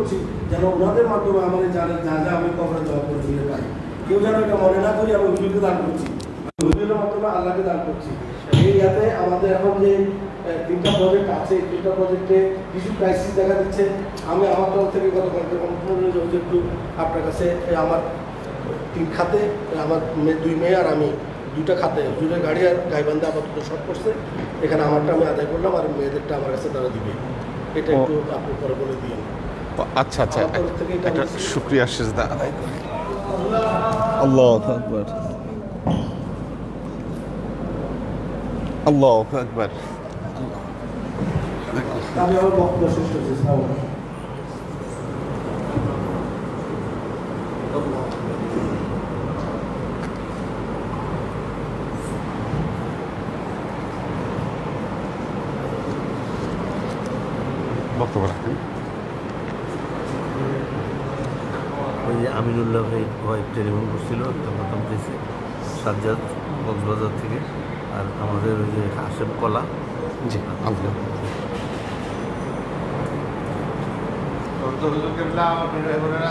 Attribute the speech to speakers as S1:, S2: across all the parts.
S1: করছি যেন ওনাদের মাধ্যমে আমাদের যা যা আমি কবরে দেওয়া করে দিয়ে পাই, কেউ যেন এটা মনে না করি আমি হুজুরকে দান করছি, হুজুরের মাধ্যমে আল্লাহকে দান করছি। এই ইয়াতে আমাদের এখন যে 3টা প্রজেক্ট আছে, 3টা প্রজেক্টে কিছু ক্রাইসিস দেখা দিচ্ছে। আমি আমার তরফ থেকে গত কয়েকটা অনুরোধ একটু আপনার কাছে আমার 3 খাতে, আমার 2 মেয়ে আর আমি 2টা খাতে হুজুরের গাড়ি আর গাইবান্ধা আপাতত শর্ট করছে, এখানে আমারটা আমি আদায় করলাম আর মেয়েদেরটা আমার কাছে তারা দিবে, এটা একটু আপনি পরে বলে দিন।
S2: আচ্ছা আচ্ছা, একটা শুকরিয়া সিজদা আদায় করি। আল্লাহু আকবার, আল্লাহু আকবার।
S1: আমি আমার বক্তব্য শেষ করছি।
S2: বক্তব্য রাখেন।
S3: ওই যে আমিনুল্লাহ ভাই টেলিফোন করছিল, একটা প্রথম পেয়েছে সাজ্জাদ কক্সবাজার থেকে, আর আমাদের ওই যে হাসেম কলা।
S2: জি, আল্লাহ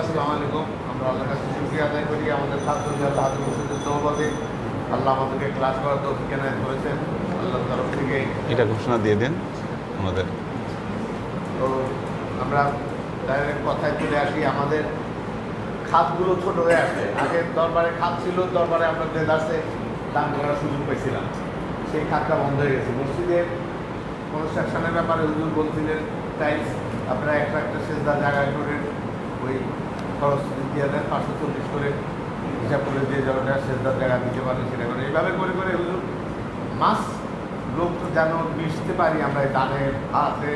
S4: আসসালামু আলাইকুম। আমরা আল্লাহর কাছে শুকরিয়া আদায় করি আমাদের ছাত্রদের তহবাদে আল্লাহ আমাদেরকে ক্লাস করার তৌফিক এনায়েত করেছেন। আল্লাহর তরফ থেকে
S2: এটা ঘোষণা দিয়ে দেন আমাদের।
S4: তো আমরা ডাইরেক্ট কথায় চলে আসি। আমাদের খাতগুলো ছোট হয়ে আসছে। আগে দরবারে খাত ছিল, দরবারে আমরা দেদার্সে দান করার সুযোগ পেয়েছিলাম, সেই খাতটা বন্ধ হয়ে গেছে। মসজিদের কনস্ট্রাকশনের ব্যাপারে হুজুর বলছিলেন টাইলস আপনারা একটা সেজদা জায়গায় করে ওই খরচ দিয়ে দেন, 540 করে হিসাব করে যে জনটা সেজদার জায়গা দিতে পারেন সেটা করে। এইভাবে করে করে হুজুর মাস লোক যেন মিশতে পারি, আমরা এই দানের হাতে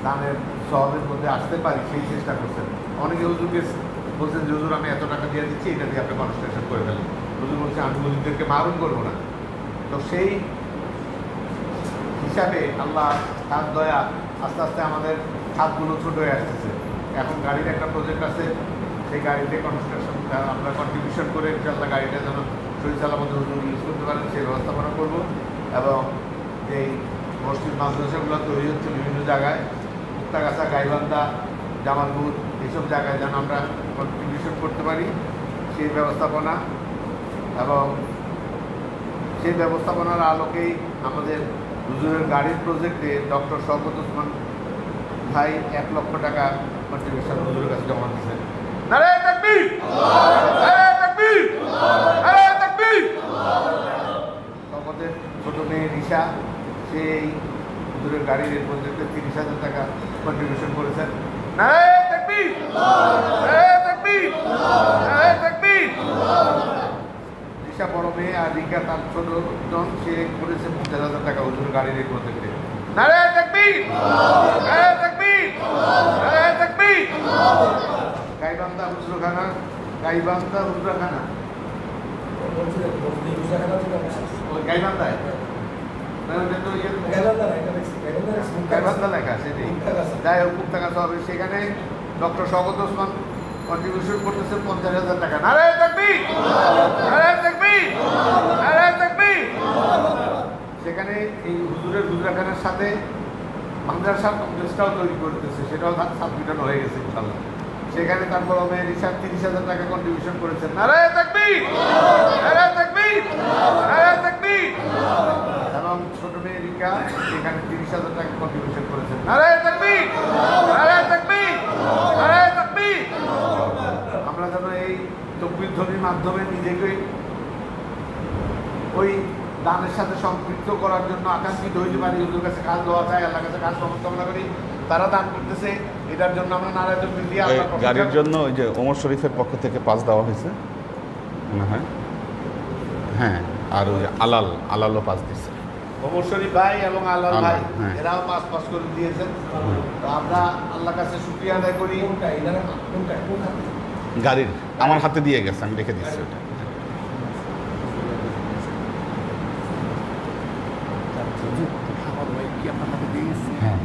S4: দানের সবের মধ্যে আসতে পারি, সেই চেষ্টা করছেন। অনেকে হুজুরকে বলছেন যে হুজুর আমি এত টাকা দিয়ে দিচ্ছি, এটা দিয়ে আপনি কনস্ট্রাকশন করে ফেলেন। হুজুর বলছে আমি হুজুরদেরকে মারুন করবো না। তো সেই হিসাবে আল্লাহ তার দয়া আস্তে আস্তে আমাদের খাতগুলো ছোট হয়ে আসতেছে। এখন গাড়ির একটা প্রজেক্ট আছে, সেই গাড়িতে কনস্ট্রাকশন আমরা কন্ট্রিবিউশন করে ইনশাআল্লাহ গাড়িটা যেন শরীর চালামতো হুজুর ইউজ করতে পারেন সেই ব্যবস্থাপনা করবো। এবং যেই মসজিদ মাদ্রাসাগুলো তৈরি হচ্ছে বিভিন্ন জায়গায়, মুক্তাগাছা, গাইবান্ধা, জামালপুর, এইসব জায়গায় যেন আমরা কন্ট্রিবিউশন করতে পারি সেই ব্যবস্থাপনা। এবং সেই ব্যবস্থাপনার আলোকেই আমাদের হুজুরের গাড়ির প্রজেক্টে ডক্টর শওকত ওসমান ভাই 1 লক্ষ টাকা কন্ট্রিবিউশন হুজুরের কাছে জমা দিয়েছেন। নারে তাকবীর, নারে তাকবীর, নারে তাকবীর। শওকতের ছোট মেয়ে রিশা সেই হুজুরের গাড়ির এই প্রজেক্টে 30,000 টাকা কন্ট্রিবিউশন করেছেন। নারে তাকবীর, নারে তাকবীর, নারে তাকবীর। রিশা বড় মেয়ে আর রিকা তার ছোট জন, সে করেছে 50,000 টাকা হুজুরের গাড়ির এই প্রজেক্টে। নারে তাকবীর, নারে তাকবীর, নারে তাকবীর। গাইবান্ধা হুজুরখানা, গাইবান্ধা হুজুরখানা, গাইবান্ধায় গাইবান্ধা লেখা, সেটাই। যাই হোক, মুক্তাগাছা হবে, সেখানে ডক্টর শওকত ওসমান কন্ট্রিবিউশন করতেছে 50,000 টাকা। নারে তাকবীর, নারে তাকবীর, নারে তাকবীর। সেখানে এই হুজুরের হুজুরখানার সাথে মাদ্রাসার কমপ্লেক্সটাও তৈরি করতেছে, সেটাও সাবমিটন হয়ে গেছে ইনশাআল্লাহ। সেখানে তারপর আমি রিসার্চ 30,000 টাকা কন্ট্রিবিউশন করেছেন। নারে তাকবীর, নারে তাকবীর, নারে তাকবীর। এবং ছোট মেয়ে রিকা সেখানে 30,000 টাকা কন্ট্রিবিউশন করেছেন। নারে তাকবীর, নারে তাকবীর, নারে তাকবীর। আমরা যেন এই তকবীর ধ্বনির মাধ্যমে নিজেকে ওই দানের সাথে সম্পৃক্ত করার জন্য আকাঙ্ক্ষিত হইতে পারি। হুজুর কাছে কাজ দেওয়া চাই, আল্লাহর কাছে কাজ কামনা করি। তারা দান করতেছে, এটার জন্য আমরা নারায় তকবীর দিয়ে
S2: গাড়ির জন্য ওই যে ওমর শরীফের পক্ষ থেকে পাস দেওয়া হয়েছে মনে হয়। হ্যাঁ, আর ওই আলালও পাস দিচ্ছে।
S4: ওমর শরীফ ভাই এবং আলাল ভাই,
S2: হ্যাঁ।
S4: এরাও পাস করে দিয়েছেন। তো আমরা আল্লাহর কাছে শুকরিয়া আদায় করি।
S2: গাড়ির আমার হাতে দিয়ে গেছে, আমি রেখে দিচ্ছি ওটা। হ্যাঁ,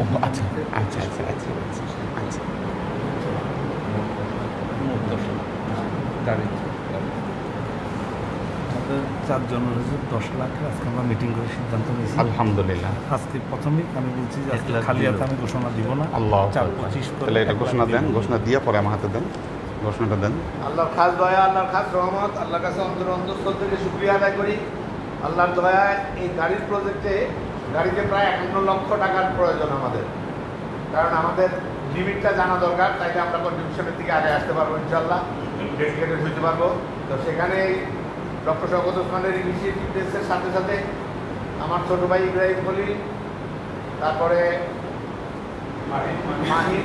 S2: ও আচ্ছা আচ্ছা আচ্ছা আচ্ছা আচ্ছা আচ্ছা।
S5: 4 জনের 10 লাখ আজকে আমরা মিটিং করে সিদ্ধান্ত নিয়েছি।
S2: আলহামদুলিল্লাহ।
S5: আজকে প্রথমেই আমি বলছি যে আজকে
S3: 1 লাখ
S5: খালি
S3: দিল।
S5: হাতে আমি ঘোষণা দিব না।
S2: আল্লাহ
S5: 4-25 করে
S2: তাহলে এটা
S5: 1 লাখ
S2: ঘোষণা দেন,
S5: দিব।
S2: ঘোষণা দিয়ে পরে আমার হাতে দেন, ঘোষণাটা দেন।
S4: আল্লাহর খাস দয়া, আল্লাহর খাস রহমত, আল্লাহর কাছে অন্তঃস্থল থেকে শুকরিয়া আদায় করি। আল্লাহর দয়ায় এই গাড়ির প্রজেক্টে গাড়িতে প্রায় 51 লক্ষ টাকার প্রয়োজন আমাদের, কারণ আমাদের লিমিটটা জানা দরকার, তাইলে আমরা কন্ট্রিবিউশনের থেকে আগে আসতে পারবো ইনশাল্লাহ, ডেডিকেটেড হইতে পারবো। তো সেখানে ডক্টর শওকত ওসমানের ইনিশিয়েটিভের সাথে সাথে আমার ছোটো ভাই ইব্রাহিম খলিল, তারপরে মানিক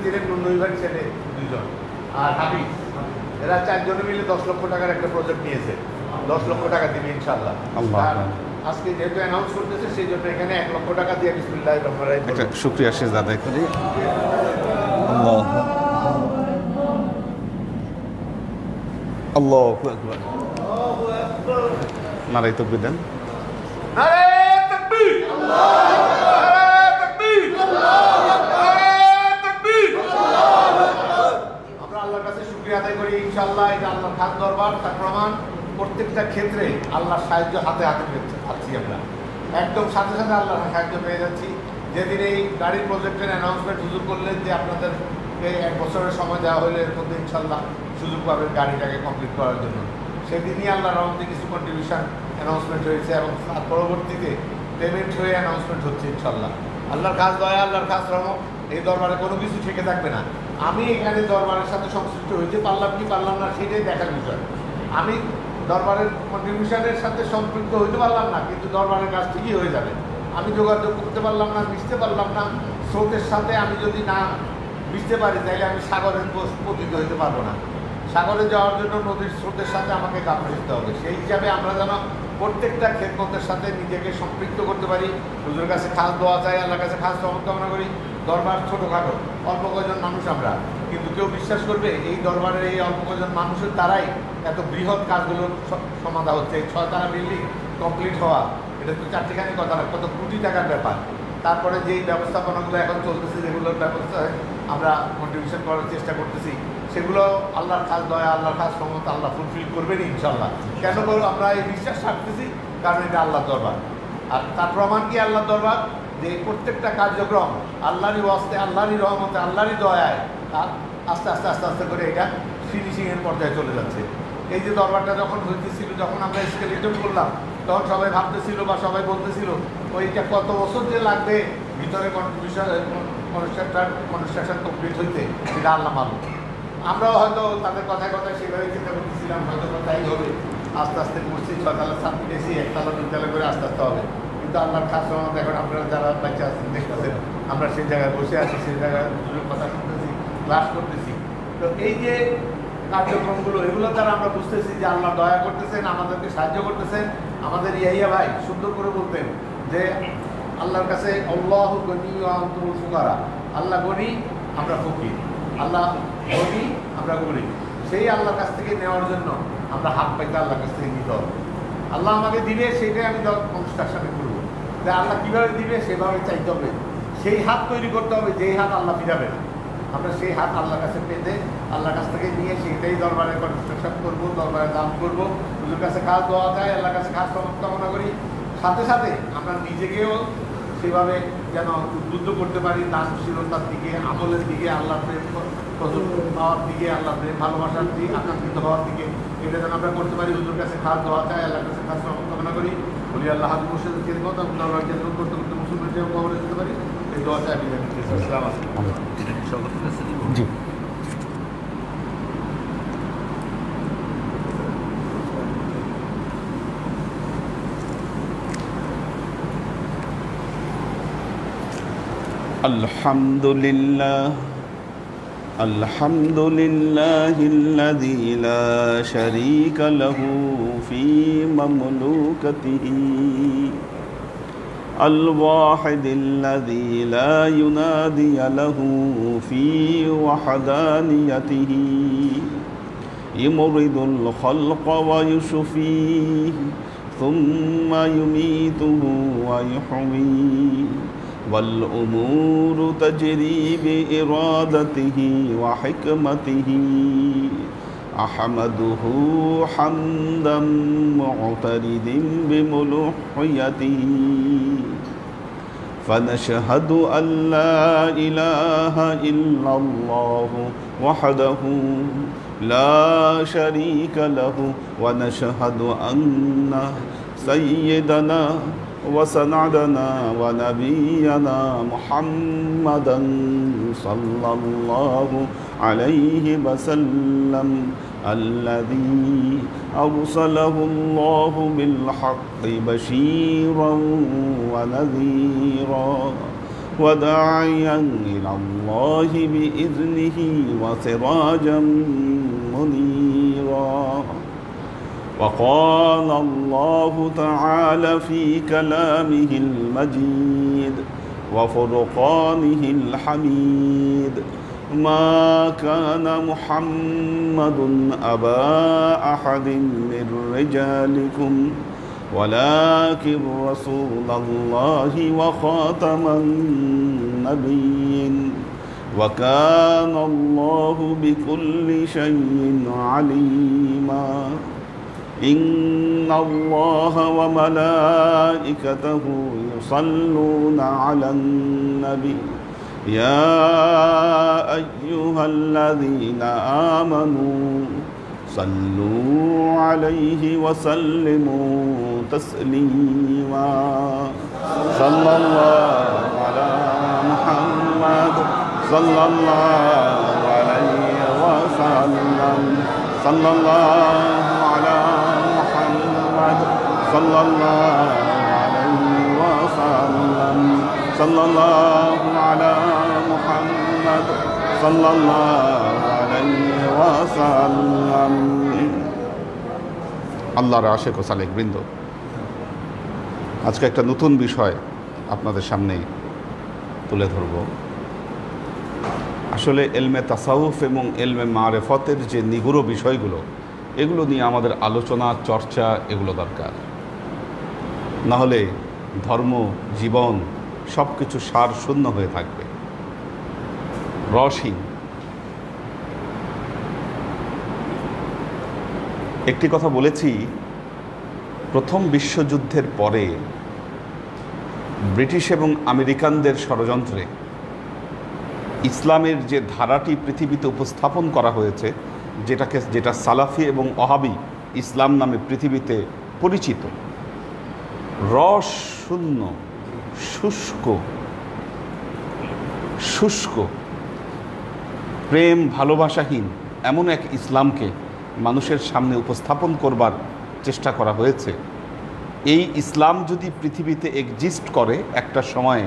S4: ছিলেন নুনইভার ছেলে 2 জন, আর হাবিব, এরা 4 জনে মিলে 10 লক্ষ টাকার একটা প্রজেক্ট নিয়েছে। 10 লক্ষ টাকা দিবে ইনশাল্লাহ।
S2: আল্লাহ।
S4: আর আজকে যেহেতু অ্যানাউন্স করতেছে সেই জন্য এখানে 1 লক্ষ টাকা দিয়ে বিসমিল্লাহির রহমানির রহিম
S2: একটা শুকরিয়া শেষ আদায় করি। আল্লাহ আল্লাহু আকবার। নারায়ে তাকবীর দেন।
S4: নারে তাকবীর, নারে তাকবীর, নারে তাকবীর। আমরা আল্লাহর কাছে শুকরিয়া আদায় করি ইনশাআল্লাহ। এটা আল্লাহর খাস দরবার, তার প্রমাণ প্রত্যেকটা ক্ষেত্রে আল্লাহর সাহায্য হাতে হাতে পাচ্ছি আমরা, একদম সাথে সাথে আল্লাহর সাহায্য পেয়ে যাচ্ছি। যেদিন এই গাড়ির প্রজেক্টের অ্যানাউন্সমেন্ট হুজুর করলেন যে আপনাদেরকে 1 বছরের সময় দেওয়া হলে এর মধ্যে ইনশাআল্লাহ সুযোগ পাবেন গাড়িটাকে কমপ্লিট করার জন্য, সেদিনই আল্লাহর রহমতে কিছু কন্ট্রিবিউশন অ্যানাউন্সমেন্ট হয়েছে এবং তার পরবর্তীতে পেমেন্ট হয়ে অ্যানাউন্সমেন্ট হচ্ছে ইনশাআল্লাহ। আল্লাহর খাস দয়া, আল্লাহর খাস রহমত, এই দরবারে কোনো কিছু থেকে থাকবে না। আমি এখানে দরবারের সাথে সংশ্লিষ্ট হইতে পারলাম কি পারলাম না সেটাই দেখার বিষয়। আমি দরবারের কন্ট্রিবিউশনের সাথে সম্পৃক্ত হইতে পারলাম না, কিন্তু দরবারের কাজ ঠিকই হয়ে যাবে। আমি যোগাযোগ করতে পারলাম না, মিশতে পারলাম না স্রোতের সাথে, আমি যদি না মিশতে পারি তাহলে আমি সাগরের পতিত হইতে পারবো না। সাগরে যাওয়ার জন্য নদীর স্রোতের সাথে আমাকে কাজ করতে হবে। সেই হিসাবে আমরা যেন প্রত্যেকটা খেদমতের সাথে নিজেকে সম্পৃক্ত করতে পারি। হুজুরের কাছে খাস দোয়া চাই, আল্লাহর কাছে খাস রহমত কামনা করি। দরবার ছোটোখাটো, অল্প কজন মানুষ আমরা, কিন্তু কেউ বিশ্বাস করবে এই দরবারের এই অল্প কজন মানুষের দ্বারাই এত বৃহৎ কাজগুলোর সমাধা হচ্ছে। 6 তলা বিল্ডিং কমপ্লিট হওয়া, এটা তো চারটিখানি কথা না, কত কোটি টাকার ব্যাপার। তারপরে যেই ব্যবস্থাপনাগুলো এখন চলতেছে, যেগুলোর ব্যবস্থায় আমরা কন্ট্রিবিউশন করার চেষ্টা করতেছি, সেগুলো আল্লাহর খাস দয়া, আল্লাহর খাস রহমত আল্লাহ ফুলফিল করবেন ইনশাল্লাহ। কেন করবো আমরা এই বিশ্বাস রাখতেছি? কারণ এটা আল্লাহর দরবার। আর তার প্রমাণ কি আল্লাহর দরবার? যে এই প্রত্যেকটা কার্যক্রম আল্লাহরই ওয়াস্তে, আল্লাহরই রহমতে, আল্লাহরই দয়ায় আস্তে আস্তে আস্তে আস্তে করে এটা ফিনিশিংয়ের পর্যায়ে চলে যাচ্ছে। এই যে দরবারটা যখন হইতেছিল, যখন আমরা স্কেলেটন করলাম, তখন সবাই ভাবতেছিল বা সবাই বলতেছিল ওইটা কত বছর যে লাগবে ভিতরে কনস্ট্রাকশন কমপ্লিট হইতে, সেটা আল্লাহ মালুম। আমরাও হয়তো তাদের কথায় কথায় সেভাবে চিন্তা করতেছিলাম, হয়তো তাই হবে, আস্তে আস্তে করছি, 6 তলা ছাদ পেয়েছি, 1 তলা 2 তলা করে আস্তে আস্তে হবে। কিন্তু আল্লাহর খাস রহমত এখন আপনারা যারা বাচ্চা আছেন দেখতেছেন, আমরা সেই জায়গায় বসে আছি, সেই জায়গায় কথা শুনতেছি, ক্লাস করতেছি। তো এই যে কার্যক্রমগুলো, এগুলো দ্বারা আমরা বুঝতেছি যে আল্লাহ দয়া করতেছেন, আমাদেরকে সাহায্য করতেছেন। আমাদের ইয়াহিয়া ভাই সুন্দর করে বলতেন যে আল্লাহর কাছে আল্লাহু গনি ওয়া আনতুমুল ফুকারা, আল্লাহ গনি, আমরা ফকির, আল্লাহ গনি, আমরা গরিব। সেই আল্লাহর কাছ থেকে নেওয়ার জন্য আমরা হাত পাইতে আল্লাহর কাছ থেকে নিতে হবে। আল্লাহ আমাকে দিবে, সেটাই আমি কনস্ট্রাকশনে করবো। যে আল্লাহ কীভাবে দিবে সেভাবে চাইতে হবে, সেই হাত তৈরি করতে হবে, যেই হাত আল্লাহ ফিরাবে না। আমরা সেই হাত আল্লাহর কাছে পেতে, আল্লাহর কাছ থেকে নিয়ে সেইটাই দরবারে কনস্ট্রাকশন করবো, দরবারে দান করবো, হুজুর কাছে খাস দোয়া চাই, আল্লাহর কাছে খাস রহমত কামনা করি। সাথে সাথে আমরা নিজেকেও সেভাবে যেন উদ্বুদ্ধ করতে পারি দানশীলতার দিকে, আমলের দিকে, আল্লাহ প্রেম প্রচুর পাওয়ার দিকে, আল্লাহ প্রেম ভালোবাসার দিকে, আকাঙ্ক্ষিত হওয়ার দিকে, এটা যেন আমরা করতে পারি। হুজুর কাছে খাস দোয়া চাই, আল্লাহর কাছে খাস রহমত কামনা করি। বলি আল্লাহ হাজুর মুর্শিদের খেদমত আমরা কেন্দ্র করতে করতে মুসলমান যেমন খবরে যেতে পারি, এই দোয়া চাই। আসসালামু আলাইকুম।
S3: এটা কি সকলের কাছে দিব?
S2: জি। আলহামদুলিল্লাহ আলহামদুলিল্লাহিল্লাযী লা শারীকা লাহু ফী মামলুকাতিহি আল-ওয়াহিদিল্লাযী লা ইউনাদিয়া লাহু ফী ওয়াহদানিয়াতিহি ইউমরিদুল খালকা ওয়া ইউশফীহি সুম্মা ইউমীতুহু ওয়া ইউহয়ীহি والأمور تجري بإرادته وحكمته أحمده حمدا معترض بملوحيته فنشهد أن لا إله إلا الله وحده لا شريك له ونشهد أن سيدنا وسندنا ونبينا محمدا صلى الله عليه وسلم الذي أرسله الله بالحق بشيرا ونذيرا وداعيا إلى الله بإذنه وسراجا منيرا وقال الله تعالى في كلامه المجيد وفرقانه الحميد ما كان محمد أبا أحد من رجالكم ولكن رسول الله وخاتم النبيين وكان الله بكل شيء عليما إن الله وملائكته يصلون على النبي يا أيها الذين آمنوا صلوا عليه وسلموا تسليما صلى الله على محمد صلى الله عليه وسلم صلى الله على محمد صلى الله عليه وسلم صلى الله على محمد صلى الله عليه وسلم আল্লাহর আশিক ও সালেক বৃন্দ, আজকে একটা নতুন বিষয় আপনাদের সামনে তুলে ধরব। আসলে এলমে তাসাউফ এবং এলমে মারেফতের যে নিগুড় বিষয়গুলো, এগুলো নিয়ে আমাদের আলোচনা চর্চা এগুলো দরকার। না হলে ধর্ম জীবন সব কিছু সার শূন্য হয়ে থাকবে, রসহীন। একটি কথা বলেছি, প্রথম বিশ্বযুদ্ধের পরে ব্রিটিশ এবং আমেরিকানদের ষড়যন্ত্রে ইসলামের যে ধারাটি পৃথিবীতে উপস্থাপন করা হয়েছে, যেটা সালাফি এবং ওহাবি ইসলাম নামে পৃথিবীতে পরিচিত, রস শূন্য, শুষ্ক, প্রেম ভালোবাসাহীন এমন এক ইসলামকে মানুষের সামনে উপস্থাপন করবার চেষ্টা করা হয়েছে। এই ইসলাম যদি পৃথিবীতে এক্সিস্ট করে, একটা সময়ে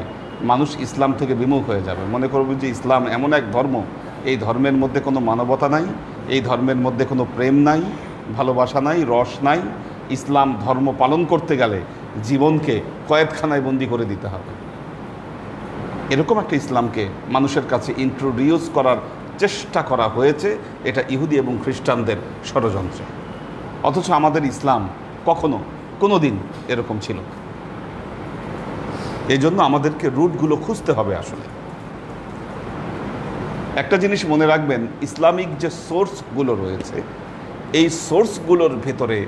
S2: মানুষ ইসলাম থেকে বিমুখ হয়ে যাবে, মনে করবে যে ইসলাম এমন এক ধর্ম, এই ধর্মের মধ্যে কোনো মানবতা নাই, এই ধর্মের মধ্যে কোনো প্রেম নাই, ভালোবাসা নাই, রস নাই। ইসলাম ধর্ম পালন করতে গেলে জীবনকে কয়েদখানায় বন্দি করে দিতে হবে। এরকম একটা ইসলামকে মানুষের কাছে ইন্ট্রোডিউস করার চেষ্টা করা হয়েছে, এটা ইহুদি এবং খ্রিস্টানদের ষড়যন্ত্রে। অথচ আমাদের ইসলাম কখনো কোনো দিন এরকম ছিল। এই জন্য আমাদেরকে রুটগুলো খুঁজতে হবে। আসলে একটা জিনিস মনে রাখবেন, ইসলামিক যে সোর্সগুলো রয়েছে, এই সোর্সগুলোর ভেতরে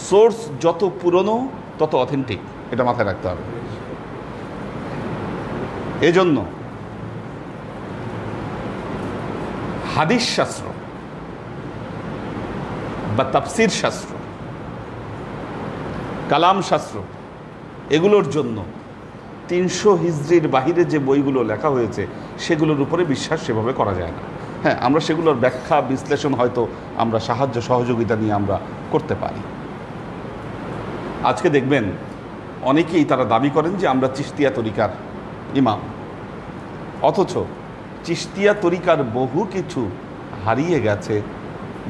S2: সোর্স যত পুরনো তত অথেন্টিক, এটা মাথায় রাখতে হবে। এজন্য হাদিস শাস্ত্র বা তাফসির শাস্ত্র, কালাম শাস্ত্র, এগুলোর জন্য 300 হিজরির বাহিরে যে বইগুলো লেখা হয়েছে সেগুলোর উপরে বিশ্বাস সেভাবে করা যায় না। হ্যাঁ, আমরা সেগুলোর ব্যাখ্যা বিশ্লেষণ হয়তো আমরা সাহায্য সহযোগিতা নিয়ে আমরা করতে পারি। আজকে দেখবেন অনেকেই তারা দাবি করেন যে আমরা চিশতিয়া তরিকার ইমাম, অথচ চিশতিয়া তরিকার বহু কিছু হারিয়ে গেছে,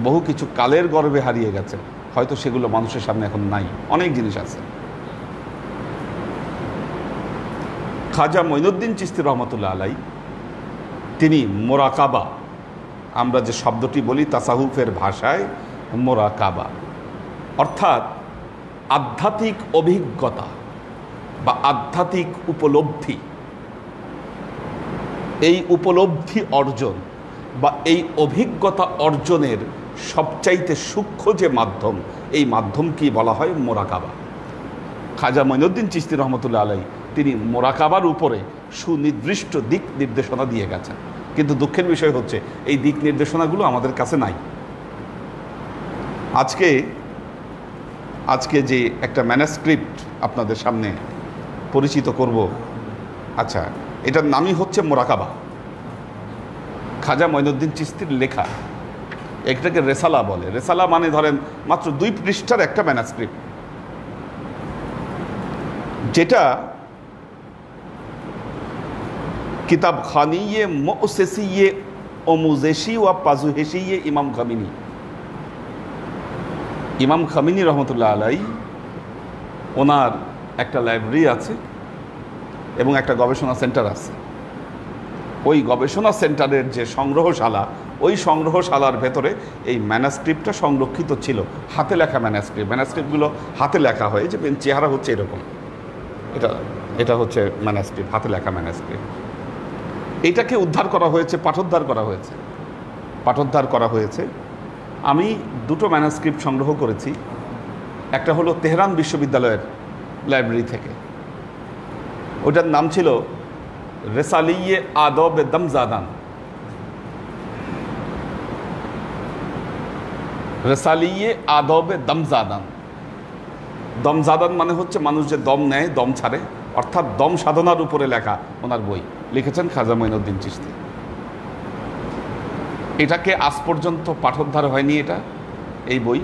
S2: বহু কিছু কালের গর্ভে হারিয়ে গেছে, হয়তো সেগুলো মানুষের সামনে এখন নাই। অনেক জিনিস আছে। খাজা মঈনুদ্দিন চিশতি রহমতুল্লাহ আলাই, তিনি মোরাকাবা, আমরা যে শব্দটি বলি তাসাহুফের ভাষায় মোরাকাবা, অর্থাৎ আধ্যাত্মিক অভিজ্ঞতা বা আধ্যাত্মিক উপলব্ধি, এই উপলব্ধি অর্জন বা এই অভিজ্ঞতা অর্জনের সবচাইতে সূক্ষ্ম যে মাধ্যম, এই মাধ্যমকেই বলা হয় মোরাকাবা। খাজা মঈনুদ্দিন চিশতি রহমতুল্লাহ আলাই তিনি মোরাকাবার উপরে সুনির্দিষ্ট দিক নির্দেশনা দিয়ে গেছেন, কিন্তু দুঃখের বিষয় হচ্ছে এই দিক নির্দেশনাগুলো আমাদের কাছে নাই। আজকে যে একটা ম্যানাস্ক্রিপ্ট আপনাদের সামনে পরিচিত করব, আচ্ছা, এটার নামই হচ্ছে মোরাকাবা, খাজা মঈনুদ্দিন চিশতির লেখা। এটাকে রেসালা বলে। রেসালা মানে ধরেন মাত্র 2 পৃষ্ঠার একটা ম্যানাস্ক্রিপ্ট, যেটা কিতাব খানিয়ে মুসেসিয়ে অমুজেশি ওয়া পাজুহেশিয়ে ইমাম খামিনি রহমতুল্লাহ আলাই ওনার একটা লাইব্রেরি আছে এবং একটা গবেষণা সেন্টার আছে। ওই গবেষণা সেন্টারের যে সংগ্রহশালা, ওই সংগ্রহশালার ভেতরে এই ম্যানাস্ক্রিপ্টটা সংরক্ষিত ছিল। হাতে লেখা ম্যানাস্ক্রিপ্টগুলো হাতে লেখা হয়, যে চেহারা হচ্ছে এরকম, এটা হচ্ছে ম্যানাস্ক্রিপ্ট, হাতে লেখা ম্যানাস্ক্রিপ্ট। এটাকে উদ্ধার করা হয়েছে, পাঠোদ্ধার করা হয়েছে। আমি 2টো ম্যানাস্ক্রিপ্ট সংগ্রহ করেছি। একটা হলো তেহরান বিশ্ববিদ্যালয়ের লাইব্রেরি থেকে, ওটার নাম ছিল রেসালিয়ে আদব দমজাদান। রেসালিয়ে আদব দমজাদান, দমজাদান মানে হচ্ছে মানুষ যে দম নেয়, দম ছাড়ে, অর্থাৎ দম সাধনার উপরে লেখা ওনার বই। লিখেছেন খাজা মঈনুদ্দিন চিশতি। এটাকে আজ পর্যন্ত পাঠোদ্ধার হয়নি, এই বই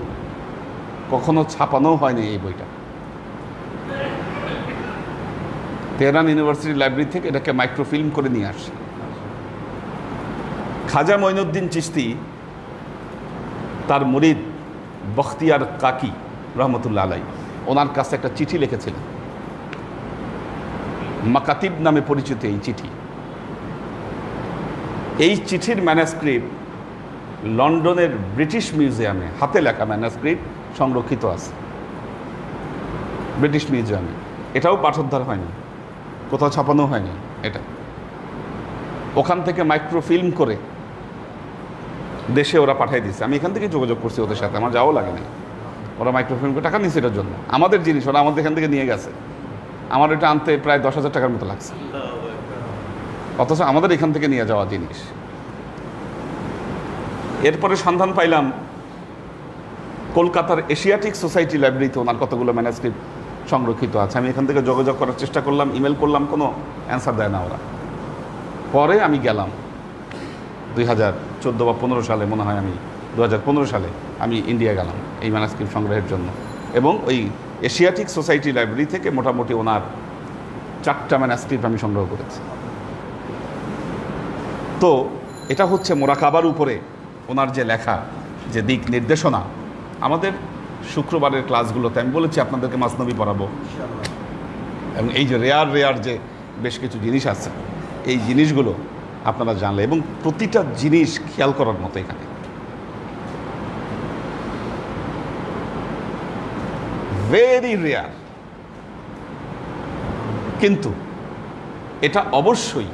S2: কখনো ছাপানো হয়নি। এই বইটা তেহরান ইউনিভার্সিটি লাইব্রেরি থেকে এটাকে মাইক্রোফিল্ম করে নিয়ে আসে। খাজা মঈনুদ্দিন চিশতি তার মুরিদ বখতিয়ার কাকি রহমতুল্লাহ আলাই ওনার কাছে একটা চিঠি লিখেছিলেন, মাকাতিব নামে পরিচিত এই চিঠি। এই চিঠির ম্যানাস্ক্রিপ্ট লন্ডনের ব্রিটিশ মিউজিয়ামে, হাতে লেখা ম্যানাস্ক্রিপ্ট সংরক্ষিত আছে ব্রিটিশ মিউজিয়ামে। এটাও পাঠোদ্ধার হয়নি, কোথাও ছাপানো হয়নি। এটা ওখান থেকে মাইক্রোফিল্ম করে দেশে ওরা পাঠিয়ে দিচ্ছে। আমি এখান থেকে যোগাযোগ করছি ওদের সাথে, আমার যাওয়াও লাগে না। ওরা মাইক্রোফিল্ম করে টাকা নিচ্ছে এটার জন্য। আমাদের জিনিস ওরা আমাদের এখান থেকে নিয়ে গেছে। আমার এটা আনতে প্রায় 10,000 টাকার মতো লাগছে, অথচ আমাদের এখান থেকে নিয়ে যাওয়া জিনিস। এরপরে সন্ধান পাইলাম কলকাতার এশিয়াটিক সোসাইটি লাইব্রেরিতে ওনার কতগুলো ম্যানাস্ক্রিপ্ট সংরক্ষিত আছে। আমি এখান থেকে যোগাযোগ করার চেষ্টা করলাম, ইমেল করলাম, কোনো অ্যান্সার দেয় না ওরা। পরে আমি গেলাম 2014 বা 15 সালে, মনে হয় আমি 2015 সালে আমি ইন্ডিয়া গেলাম এই ম্যানাস্ক্রিপ্ট সংগ্রহের জন্য, এবং ওই এশিয়াটিক সোসাইটি লাইব্রেরি থেকে মোটামুটি ওনার 4টা ম্যানাস্ক্রিপ্ট আমি সংগ্রহ করেছি। তো এটা হচ্ছে মোরাকাবার উপরে ওনার যে লেখা, যে দিক নির্দেশনা। আমাদের শুক্রবারের ক্লাসগুলোতে আমি বলেছি আপনাদেরকে মাসনবী পড়াবো, এবং এই যে রেয়ার যে বেশ কিছু জিনিস আছে, এই জিনিসগুলো আপনারা জানলে, এবং প্রতিটা জিনিস খেয়াল করার মতো এখানে। ভেরি রেয়ার, কিন্তু এটা অবশ্যই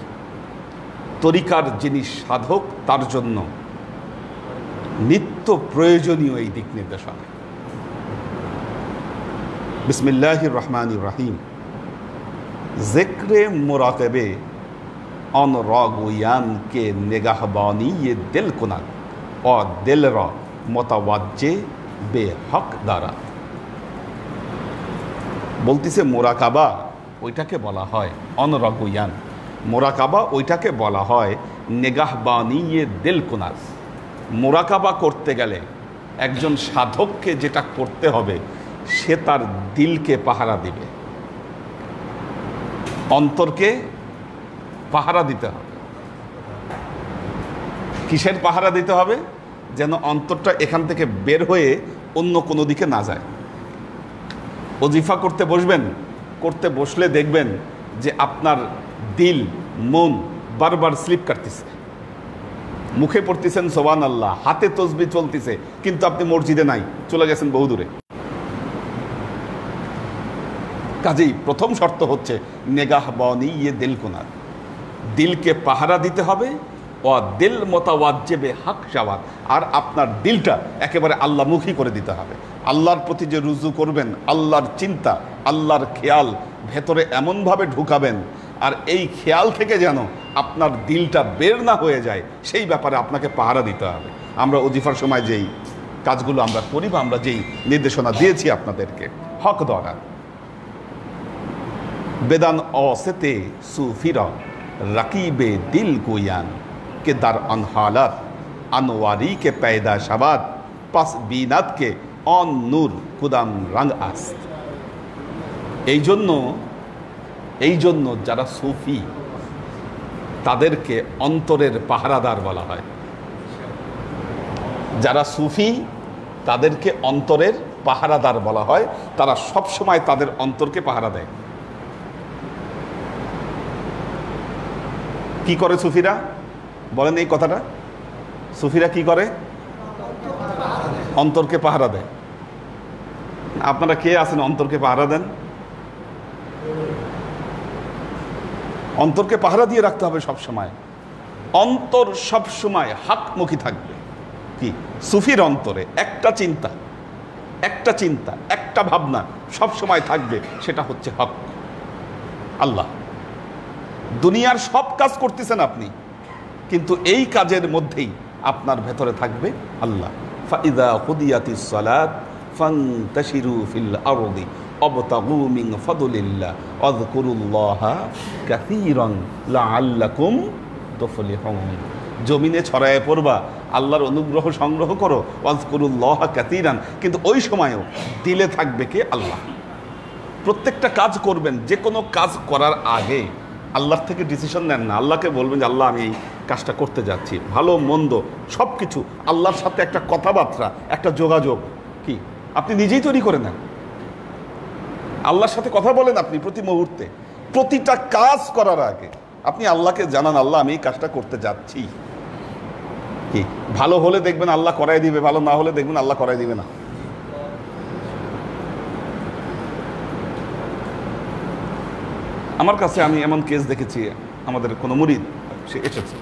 S2: তরিকার যিনি সাধক তার জন্য নিত্য প্রয়োজনীয় এই দিক নির্দেশনা। বিসমিল্লাহির রহমানির রহিম। জিক্রে মুরাকাবে অন রাগুয়ান কে নিগাহবানি ये दिल कुनत और दिल रा मुतवज्जे बेहक দ্বারা। বলতেছে মোরাকাবা ওইটাকে বলা হয় অনরাগুয়ান, মোরাকাবা ওইটাকে বলা হয় নিগাহবানি ये दिल कुनत। মোরাকাবা করতে গেলে একজন সাধককে যেটা করতে হবে, সে তার দিলকে পাহারা দিবে, অন্তরকে পাহারা দিতে হবে। কিসের পাহারা দিতে হবে? যেন অন্তরটা এখান থেকে বের হয়ে অন্য কোনো দিকে না যায়। ওজিফা করতে বসবেন, করতে বসলে দেখবেন যে আপনার দিল মন বারবার স্লিপ কাটতেছে। মুখে পড়তেছেন সুবহানাল্লাহ, হাতে তসবিহ চলতেছে, কিন্তু আপনি মসজিদে নাই, চলে গেছেন বহু দূরে। কাজেই প্রথম শর্ত হচ্ছে নেগাহবানি ये दिल कुनत, দিলকে পাহারা দিতে হবে ও দিল মোতাওয়াজ্জেবে হক যাওয়াত, আর আপনার দিলটা একেবারে আল্লাহমুখী করে দিতে হবে। আল্লাহর প্রতি যে রুজু করবেন, আল্লাহর চিন্তা, আল্লাহর খেয়াল ভেতরে এমনভাবে ঢুকাবেন, আর এই খেয়াল থেকে যেন আপনার দিলটা বের না হয়ে যায়, সেই ব্যাপারে আপনাকে পাহারা দিতে হবে। আমরা ওজিফার সময় যেই কাজগুলো আমরা করি বা আমরা যেই নির্দেশনা দিয়েছি আপনাদেরকে, হক দ্বারা বেদান অসেতে সুফিরা রকিবে দিল গুয়ান के दर अनहालत अनवारी के पैदा शबाद पस बीनात के অন নূর কুদাম রঙ আস্ত। এই জন্য যারা সুফি তাদেরকে অন্তরের পাহারাদার বলা হয়। যারা সুফি তাদেরকে অন্তরের পাহারাদার বলা হয়। তারা সবসময় তাদের অন্তরকে পাহারা দেয়। কি করে সুফিরা? বলেন এই কথাটা। সুফিরা কি করে? অন্তরকে পাহারা দেয়। আপনারা কে আছেন অন্তরকে পাহারা দেন? অন্তরকে পাহারা দিয়ে রাখতে হবে সব সময়। অন্তর সব সময় হকমুখী থাকবে। কি? সুফির অন্তরে একটা চিন্তা, একটা ভাবনা সব সময় থাকবে, সেটা হচ্ছে হক, আল্লাহ। দুনিয়ার সব কাজ করতেছেন আপনি, কিন্তু এই কাজের মধ্যেই আপনার ভেতরে থাকবে আল্লাহ। ফাইদা কুদিয়াতিস সালাত ফান্তাশিরু ফিল আরদি ওয়াবতাগু মিন ফাদলিল্লাহ ওয়াযকুরুল্লাহা কাসীরান লাআল্লাকুম তুফলিহুন। জমিনে ছড়ায় পড়বা, আল্লাহর অনুগ্রহ সংগ্রহ করো, ওয়াযকুরুল্লাহা কাসীরান, কিন্তু ওই সময়ও দিলে থাকবে কে? আল্লাহ। প্রত্যেকটা কাজ করবেন, যে কোনো কাজ করার আগে আল্লাহর থেকে ডিসিশন নেন না। আল্লাহকে বলবেন যে আল্লাহ আমি এই কাজটা করতে যাচ্ছি, ভালো মন্দ সব কিছু আল্লাহর সাথে একটা কথাবার্তা, একটা যোগাযোগ কি আপনি নিজেই তৈরি করে নেন। আল্লাহর সাথে কথা বলেন আপনি প্রতি মুহূর্তে। প্রতিটা কাজ করার আগে আপনি আল্লাহকে জানান, আল্লাহ আমি এই কাজটা করতে যাচ্ছি। কি ভালো হলে দেখবেন আল্লাহ করাই দিবে, ভালো না হলে দেখবেন আল্লাহ করাই দিবে না। আমার কাছে আমি এমন কেস দেখেছি, আমাদের কোনো মুরিদ সে এসেছে,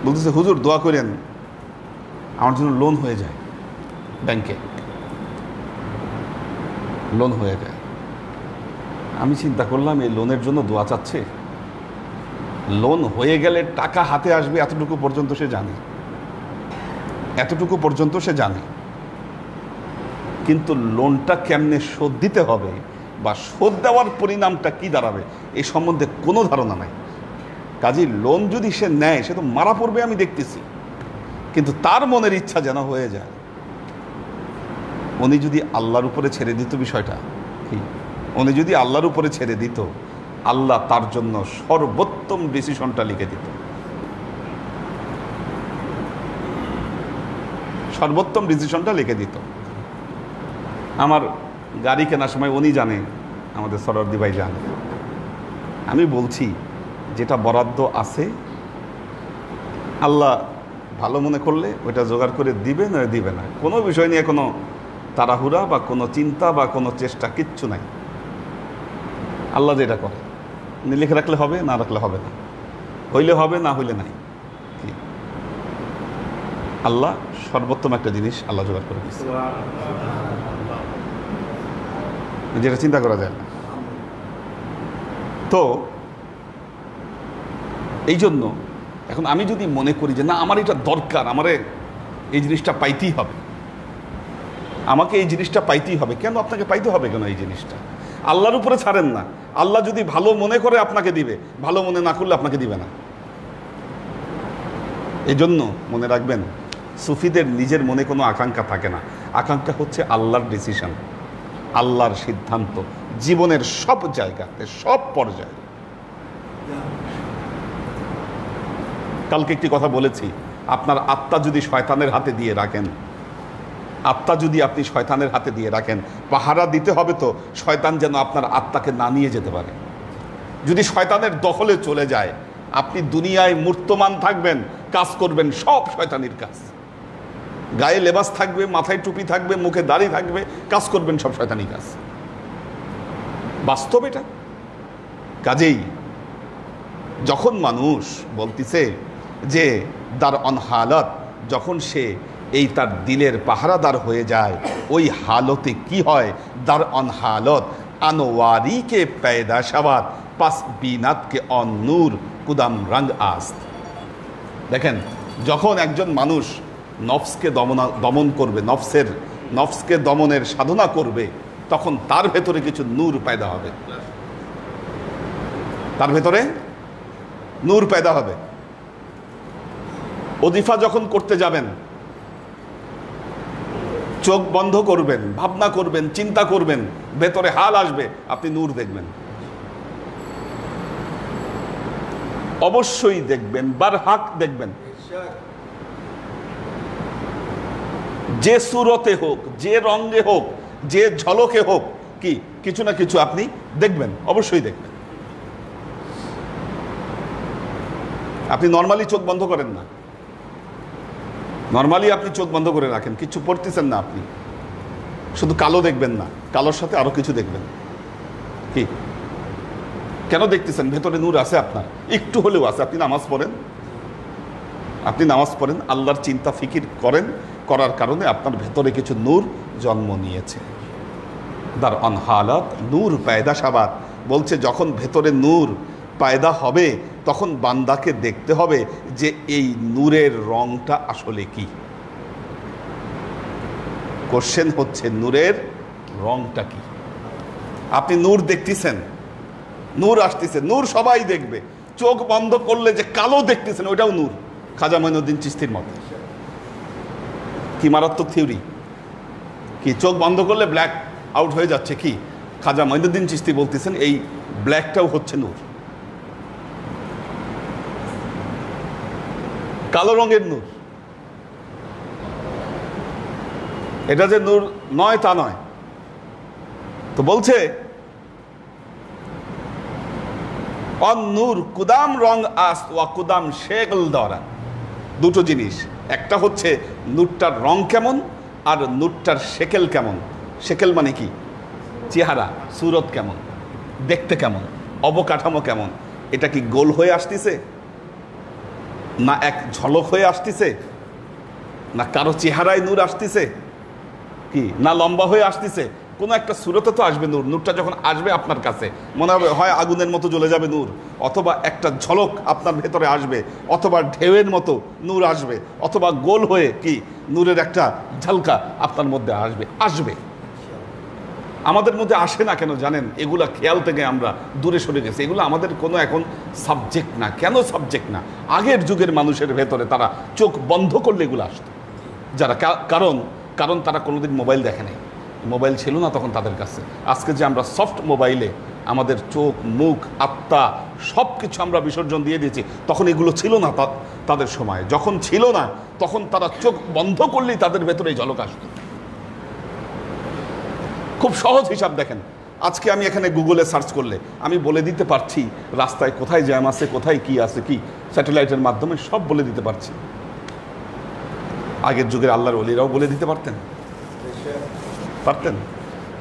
S2: বলতেছে হুজুর দোয়া করেন আমার জন্য লোন হয়ে যায়, ব্যাংকে লোন হয়ে যায়। আমি চিন্তা করলাম এই লোনের জন্য দোয়া চাচ্ছে। লোন হয়ে গেলে টাকা হাতে আসবে এতটুকু পর্যন্ত সে জানে, কিন্তু লোনটা কেমনে শোধ দিতে হবে বা শোধ দেওয়ার পরিণামটা কি দাঁড়াবে এই সম্বন্ধে কোনো ধারণা নাই। কাজেই লোন যদি সে নেয় সে তো মারা পড়বে আমি দেখতেছি, কিন্তু তার মনের ইচ্ছা যেন হয়ে যায়। উনি যদি আল্লাহর উপরে ছেড়ে দিত বিষয়টা, উনি যদি আল্লাহর উপরে ছেড়ে দিত, আল্লাহ তার জন্য সর্বোত্তম ডিসিশনটা লিখে দিত। সর্বোত্তম ডিসিশনটা লিখে দিত। আমার গাড়ি কেনার সময় উনি জানে, আমাদের সরওয়ার্দী ভাই জানে, আমি বলছি যেটা বরাদ্দ আছে আল্লাহ ভালো মনে করলে ওইটা জোগাড় করে দিবে না দিবে না, কোনো বিষয় নিয়ে কোনো তাড়াহুড়া বা কোনো চিন্তা বা কোনো চেষ্টা কিচ্ছু নাই। আল্লাহ যেটা করে উনি লিখে রাখলে হবে, না রাখলে হবে না, হইলে হবে না হইলে নাই। আল্লাহ সর্বোত্তম একটা জিনিস আল্লাহ জোগাড় করে দিচ্ছে, যেটা চিন্তা করা যায় না। তো এই জন্য এখন আমি যদি মনে করি যে না আমার এটা দরকার, আমারে এই জিনিসটা পাইতেই হবে, আমাকে এই জিনিসটা পাইতেই হবে, কেন আপনাকে পাইতে হবে কেন এই জিনিসটা? আল্লাহর উপরে ছাড়েন না। আল্লাহ যদি ভালো মনে করে আপনাকে দিবে, ভালো মনে না করলে আপনাকে দিবে না। এই জন্য মনে রাখবেন, সুফিদের নিজের মনে কোনো আকাঙ্ক্ষা থাকে না। আকাঙ্ক্ষা হচ্ছে আল্লাহর ডিসিশন, আল্লাহর সিদ্ধান্ত জীবনের সব জায়গাতে, সব পর্যায়ে। কালকে একটি কথা বলেছি, আপনার আত্মা যদি শয়তানের হাতে দিয়ে রাখেন, আত্মা যদি আপনি শয়তানের হাতে দিয়ে রাখেন, পাহারা দিতে হবে তো শয়তান যেন আপনার আত্মাকে না নিয়ে যেতে পারে। যদি শয়তানের দখলে চলে যায়, আপনি দুনিয়ায় মূর্তমান থাকবেন, কাজ করবেন সব শয়তানির কাজ, গায়ে লেবাস থাকবে, মাথায় টুপি থাকবে, মুখে দাড়ি থাকবে, কাজ করবেন সব শয়তানি কাজ। বাস্তব এটা। কাজেই যখন মানুষ বলতেছে যে দার অন হালত, যখন সে এই তার দিলের পাহারাদার হয়ে যায়, ওই হালতে কি হয়, দার অন হালত আনোয়ারি কে पैदा शवात পাস বিনাত কে অন নূর কুদাম রঙ আস্ত। দেখেন, যখন একজন মানুষ নফসকে দমন করবে, নফসকে দমনের সাধনা করবে, তখন তার ভেতরে কিছু নূর পয়দা হবে, তার ভেতরে নূর পয়দা হবে। ওজিফা যখন করতে যাবেন, চোখ বন্ধ করবেন, ভাবনা করবেন, চিন্তা করবেন, ভেতরে হাল আসবে, আপনি নূর দেখবেন, অবশ্যই দেখবেন, বারহাক দেখবেন। যে সুরতে হোক, যে রঙে হোক, যে ঝলকে হোক, কি কিছু না কিছু আপনি দেখবেন, অবশ্যই দেখবেন। আপনি নর্মালি চোখ বন্ধ করেন না, নর্মালি আপনি চোখ বন্ধ করে রাখেন, কিছু পড়তেছেন না, আপনি শুধু কালো দেখবেন না, কালোর সাথে আরো কিছু দেখবেন। কি কেন দেখতেছেন? ভেতরে নূর আছে, আপনার একটু হলেও আছে। আপনি নামাজ পড়েন, আল্লাহর চিন্তা ফিকির করেন, করার কারণে আপনার ভেতরে কিছু নূর জন্ম নিয়েছে। দার অন হালাত নূর পায়দা শাবাত বলছে, যখন ভেতরে নূর পায়দা হবে, তখন বান্দাকে দেখতে হবে যে এই নূরের রংটা আসলে কি। কোশ্চেন হচ্ছে নূরের রংটা কি। আপনি নূর দেখতেছেন, নূর আসতেছে, নূর সবাই দেখবে। চোখ বন্ধ করলে যে কালো দেখতেছেন, ওইটাও নূর। খাজা মঈনুদ্দিন চিশতির মতে কি মারাত্মক থিওরি! কি চোখ বন্ধ করলে ব্ল্যাক আউট হয়ে যাচ্ছে, কি খাজা মঈনুদ্দিন চিশতি বলতেছেন এই ব্ল্যাকটাও হচ্ছে নূর, কালো রঙের নূর। এটা যে নূর নয় তা নয়। তো বলছে অন নূর কুদাম রং আস্ত ওয়া কুদাম শেগল দরা, দুটো জিনিস। একটা হচ্ছে নূরটার রং কেমন, আর নূরটার শেকেল কেমন। শেকেল মানে কি? চেহারা, সুরত কেমন, দেখতে কেমন, অবকাঠামো কেমন। এটা কি গোল হয়ে আসতেছে, না এক ঝলক হয়ে আসতেছে, না কারো চেহারায় নূর আসতেছে, কি না লম্বা হয়ে আসতেছে? কোনো একটা সুরতে তো আসবে নূর। নূরটা যখন আসবে আপনার কাছে, মনে হবে হয় আগুনের মতো জ্বলে যাবে নূর, অথবা একটা ঝলক আপনার ভেতরে আসবে, অথবা ঢেউয়ের মতো নূর আসবে, অথবা গোল হয়ে কি নূরের একটা ঝলকা আপনার মধ্যে আসবে। আমাদের মধ্যে আসে না কেন জানেন? এগুলা খেয়াল থেকে আমরা দূরে সরে গেছি। এগুলো আমাদের কোনো এখন সাবজেক্ট না। কেন সাবজেক্ট না? আগের যুগের মানুষের ভেতরে তারা চোখ বন্ধ করলে এগুলো আসতো। যারা কারণ তারা কোনোদিন মোবাইল দেখে নাই, মোবাইল ছিল না তখন তাদের কাছে। আজকে যে আমরা সফট মোবাইলে আমাদের চোখ, মুখ, আত্মা সব কিছু আমরা বিসর্জন দিয়ে দিয়েছি, তখন এগুলো ছিল না তাদের সময়। যখন ছিল না, তখন তারা চোখ বন্ধ করলেই তাদের ভেতরে এই ঝলক আসতো। খুব সহজ হিসাব দেখেন। আজকে আমি এখানে গুগলে সার্চ করলে আমি বলে দিতে পারছি রাস্তায় কোথায় জ্যাম আছে, কোথায় কি আছে, কি স্যাটেলাইটের মাধ্যমে সব বলে দিতে পারছি। আগের যুগের আল্লাহর ওলিরাও বলে দিতে পারতেন।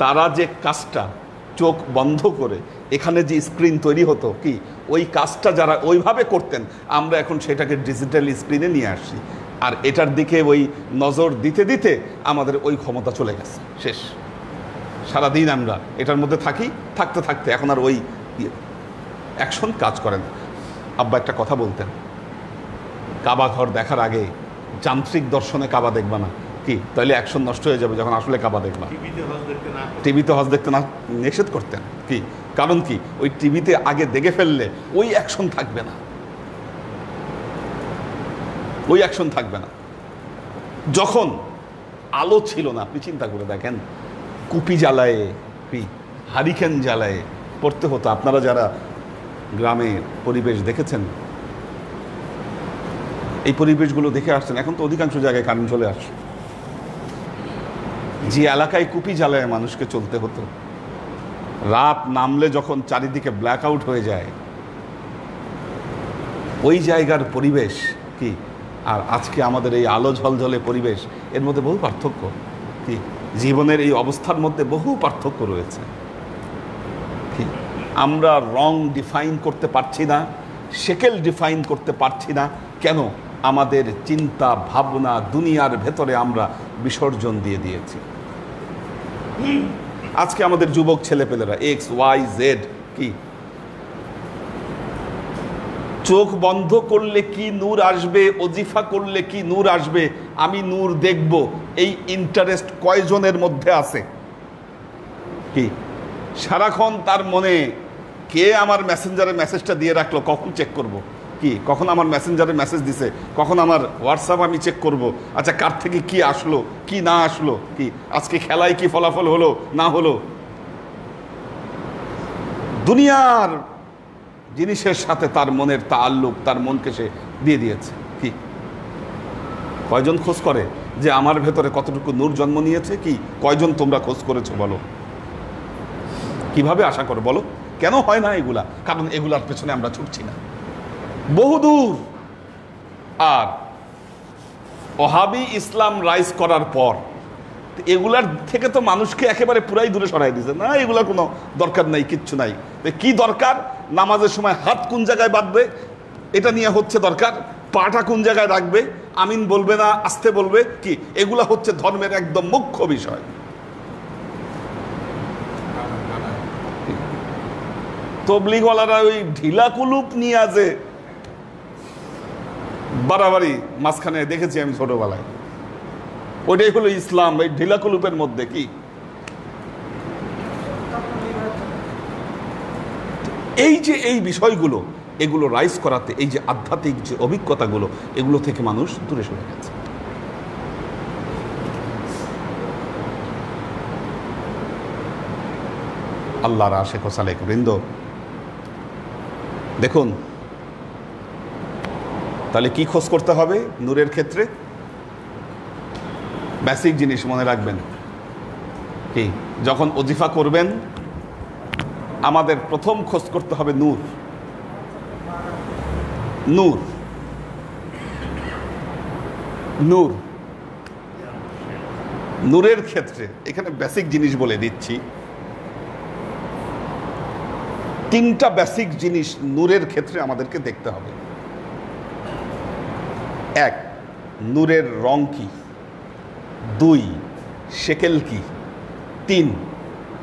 S2: তারা যে কাজটা চোখ বন্ধ করে এখানে যে স্ক্রিন তৈরি হতো, কি ওই কাজটা যারা ওইভাবে করতেন, আমরা এখন সেটাকে ডিজিটাল স্ক্রিনে নিয়ে আসছি। আর এটার দিকে ওই নজর দিতে দিতে আমাদের ওই ক্ষমতা চলে গেছে, শেষ। সারাদিন আমরা এটার মধ্যে থাকতে থাকতে এখন আর ওই অ্যাকশন কাজ করেন। আব্বা একটা কথা বলতেন, কাবা ঘর দেখার আগে যান্ত্রিক দর্শনে কাবা দেখবা না, কি তাহলে অ্যাকশন নষ্ট হয়ে যাবে যখন আসলে কাবা দেখবা। টিভিতে হজ দেখতে না নিষেধ করতেন, কি কারণ কি ওই টিভিতে আগে দেখে ফেললে ওই অ্যাকশন থাকবে না, যখন আলো ছিল না। আপনি চিন্তা করে দেখেন, কুপি জ্বালায়, কি হারিকেন জ্বালায় পড়তে হতো। আপনারা যারা গ্রামের পরিবেশ দেখেছেন, এই পরিবেশগুলো দেখে আসছেন, এখন তো অধিকাংশ জায়গায় কারেন্ট চলে আসছে। যে এলাকায় কুপি জ্বালায় মানুষকে চলতে হতো, রাত নামলে যখন চারিদিকে ব্ল্যাক আউট হয়ে যায়, ওই জায়গার পরিবেশ কি আর আজকে আমাদের এই আলো ঝলঝলে পরিবেশ, এর মধ্যে বহু পার্থক্য। কি জীবনের এই অবস্থার মধ্যে বহু পার্থক্য রয়েছে। কি আমরা রং ডিফাইন করতে পারছি না, শেকেল ডিফাইন করতে পারছি না, কেন? আমাদের চিন্তা ভাবনা দুনিয়ার ভেতরে আমরা বিসর্জন দিয়ে দিয়েছি। আজকে আমাদের যুবক ছেলেপেলেরা XYZ কি চোখ বন্ধ করলে কি নূর আসবে, ওজিফা করলে কি নূর আসবে, আমি নূর দেখব, এই ইন্টারেস্ট কয়জনের মধ্যে আছে? কি সারাক্ষণ তার মনে কে আমার মেসেঞ্জারে মেসেজটা দিয়ে রাখলো, কখন চেক করব, কি কখন আমার মেসেঞ্জারে মেসেজ দিছে, কখন আমার হোয়াটসঅ্যাপ আমি চেক করব, আচ্ছা কার থেকে কি আসলো কি না আসলো, কি আজকে খেলায় কি ফলাফল হলো না হলো। দুনিয়ার জিনিসের সাথে তার মনের তাআল্লুক, তার মনকে সে দিয়ে দিয়েছে। কি কয়জন খোঁজ করে যে আমার ভেতরে কতটুকু নূর জন্ম নিয়েছে? কি কয়জন তোমরা খোঁজ করেছো বলো? কিভাবে আশা করো বলো? কেন হয় না এগুলা? কারণ এগুলার পেছনে আমরা ছুটছি না বহুদূর। আর ওহাবি ইসলাম রাইজ করার পর এগুলার থেকে তো মানুষকে একেবারে পুরাই দূরে সরাই দিয়েছে। না, এগুলার কোনো দরকার নাই, কিচ্ছু নাই। কি দরকার? নামাজের সময় হাত কোন জায়গায় বাঁধবে এটা নিয়ে হচ্ছে দরকার, পাটা কোন জায়গায় রাখবে, আমিন বলবে না আস্তে বলবে, কি এগুলা হচ্ছে ধর্মের একদম মুখ্য বিষয়। তবলিগওয়ালারা ওই ঢিলা কুলুপ নিয়ে আছে বাড়াবাড়ি মাঝখানে দেখেছি আমি ছোটবেলায়। ওইটাই হলো ইসলাম, এই ঢিলা কুলুপের মধ্যে। কি এই যে এই বিষয়গুলো, এগুলো রাইজ করাতে এই যে আধ্যাত্মিক যে অভিজ্ঞতাগুলো, এগুলো থেকে মানুষ দূরে সরে গেছে। আল্লাহর আশিক ও সালেক বৃন্দ, দেখুন তাহলে কি খোঁজ করতে হবে নূরের ক্ষেত্রে? বেসিক জিনিস মনে রাখবেন। কি যখন ওজিফা করবেন আমাদের প্রথম খোঁজ করতে হবে নূর। নূর নূর নূরের ক্ষেত্রে এখানে বেসিক জিনিস বলে দিচ্ছি। তিনটা বেসিক জিনিস নূরের ক্ষেত্রে আমাদেরকে দেখতে হবে। এক, নূরের রং কি। দুই, শেকেল কি। তিন,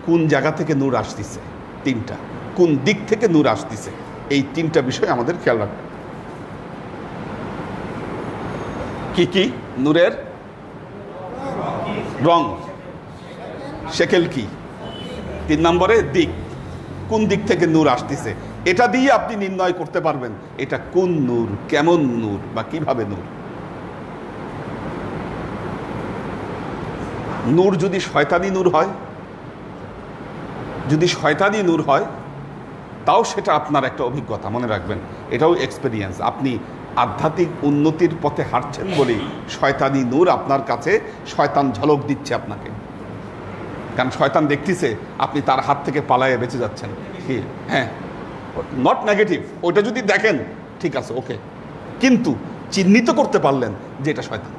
S2: কোন জায়গা থেকে নূর আসতেছে। তিনটা, কোন দিক থেকে নূর আসতেছে, এই তিনটা বিষয় আমাদের খেয়াল রাখবে। কি কি? নূরের রং, শেকেল কি, 3 নম্বরে দিক, কোন দিক থেকে নূর আসতেছে। এটা দিয়ে আপনি নির্ণয় করতে পারবেন এটা কোন নূর, কেমন নূর বা কিভাবে নূর। নূর যদি শয়তানি নূর হয়, যদি শয়তানি নূর হয় তাও সেটা আপনার একটা অভিজ্ঞতা, মনে রাখবেন এটাও এক্সপেরিয়েন্স। আপনি আধ্যাত্মিক উন্নতির পথে হাঁটছেন বলেই শয়তানি নূর আপনার কাছে, শয়তান ঝলক দিচ্ছে আপনাকে। কারণ শয়তান দেখতেছে আপনি তার হাত থেকে পালায়ে বেঁচে যাচ্ছেন। কি হ্যাঁ, নট নেগেটিভ, ওইটা যদি দেখেন ঠিক আছে, ওকে, কিন্তু চিহ্নিত করতে পারলেন যে এটা শয়তান।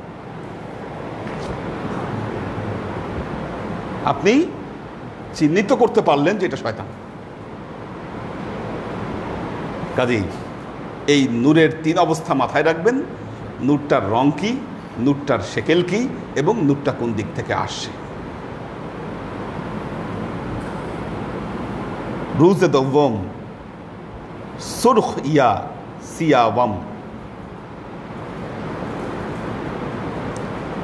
S2: আপনি চিহ্নিত করতে পারলেন যে এটা শয়তান। কাজেই এই নূরের 3 অবস্থা মাথায় রাখবেন। নূরটার রং কি, নূরটার শেকেল কি, এবং নূরটা কোন দিক থেকে আসছে। রুজে দওম সুরখ ইয়া সিয়াওয়াম।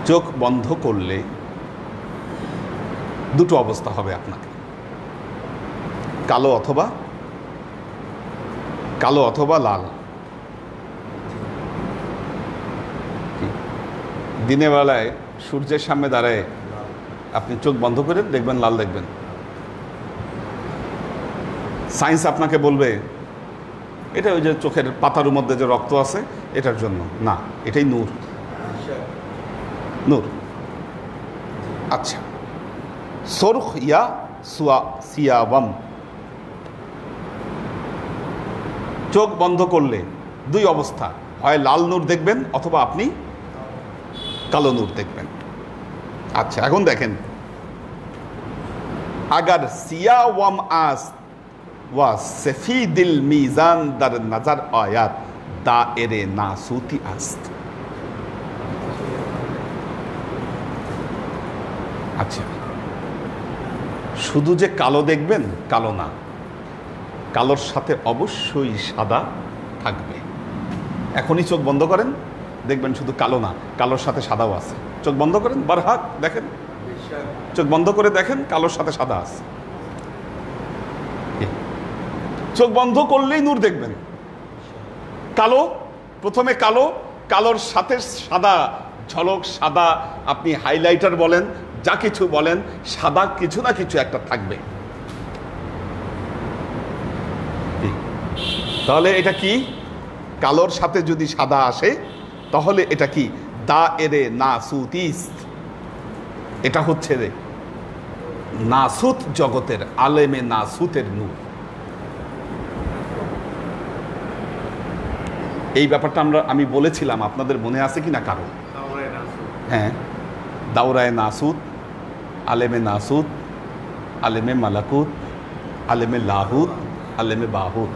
S2: চোখ বন্ধ করলে দুটো অবস্থা হবে আপনাকে, কালো অথবা লাল। দিনের বেলায় সূর্যের সামনে দাঁড়ায় আপনি চোখ বন্ধ করে দেখবেন লাল দেখবেন। সায়েন্স আপনাকে বলবে এটা ওই যে চোখের পাতার মধ্যে যে রক্ত আছে এটার জন্য না, এটাই নূর। নূর। আচ্ছা, সুরখ ইয়া সিয়াওয়াম। চোখ বন্ধ করলে 2 অবস্থা, হয় লাল নূর দেখবেন অথবা আপনি কালো নূর দেখবেন। আচ্ছা, এখন দেখেন, আগার সিয়াওয়াম আস ওয়া সফিদিল মিজান দার নজর আয়াত দায়েরে নাসুতি আস্ত। আচ্ছা, শুধু যে কালো দেখবেন কালো না, কালোর সাথে অবশ্যই সাদা থাকবে। এখনই চোখ বন্ধ করেন, দেখবেন শুধু কালো না, কালোর সাথে সাদাও আছে। চোখ বন্ধ করেন, বারহাক দেখেন, চোখ বন্ধ করে দেখেন, কালোর সাথে সাদা আছে। চোখ বন্ধ করলেই নূর দেখবেন। কালো, প্রথমে কালো, কালোর সাথে সাদা, ঝলক সাদা, আপনি হাইলাইটার বলেন, যা কিছু বলেন, সাদা কিছু না কিছু একটা থাকবে। তাহলে এটা কি? কালোর সাথে যদি সাদা আসে তাহলে এটা কি? দায়েরে নাসুতিস। এটা হচ্ছে রে নাসুত জগতের, আলেমে নাসুতের নূর। এই ব্যাপারটা আমি বলেছিলাম, আপনাদের মনে আছে কি না কারো? হ্যাঁ, দাওরায়ে নাসুত, আলেমে নাসুত, আলেমে মালাকুত, আলেমে লাহুত, আলেমে বাহুত।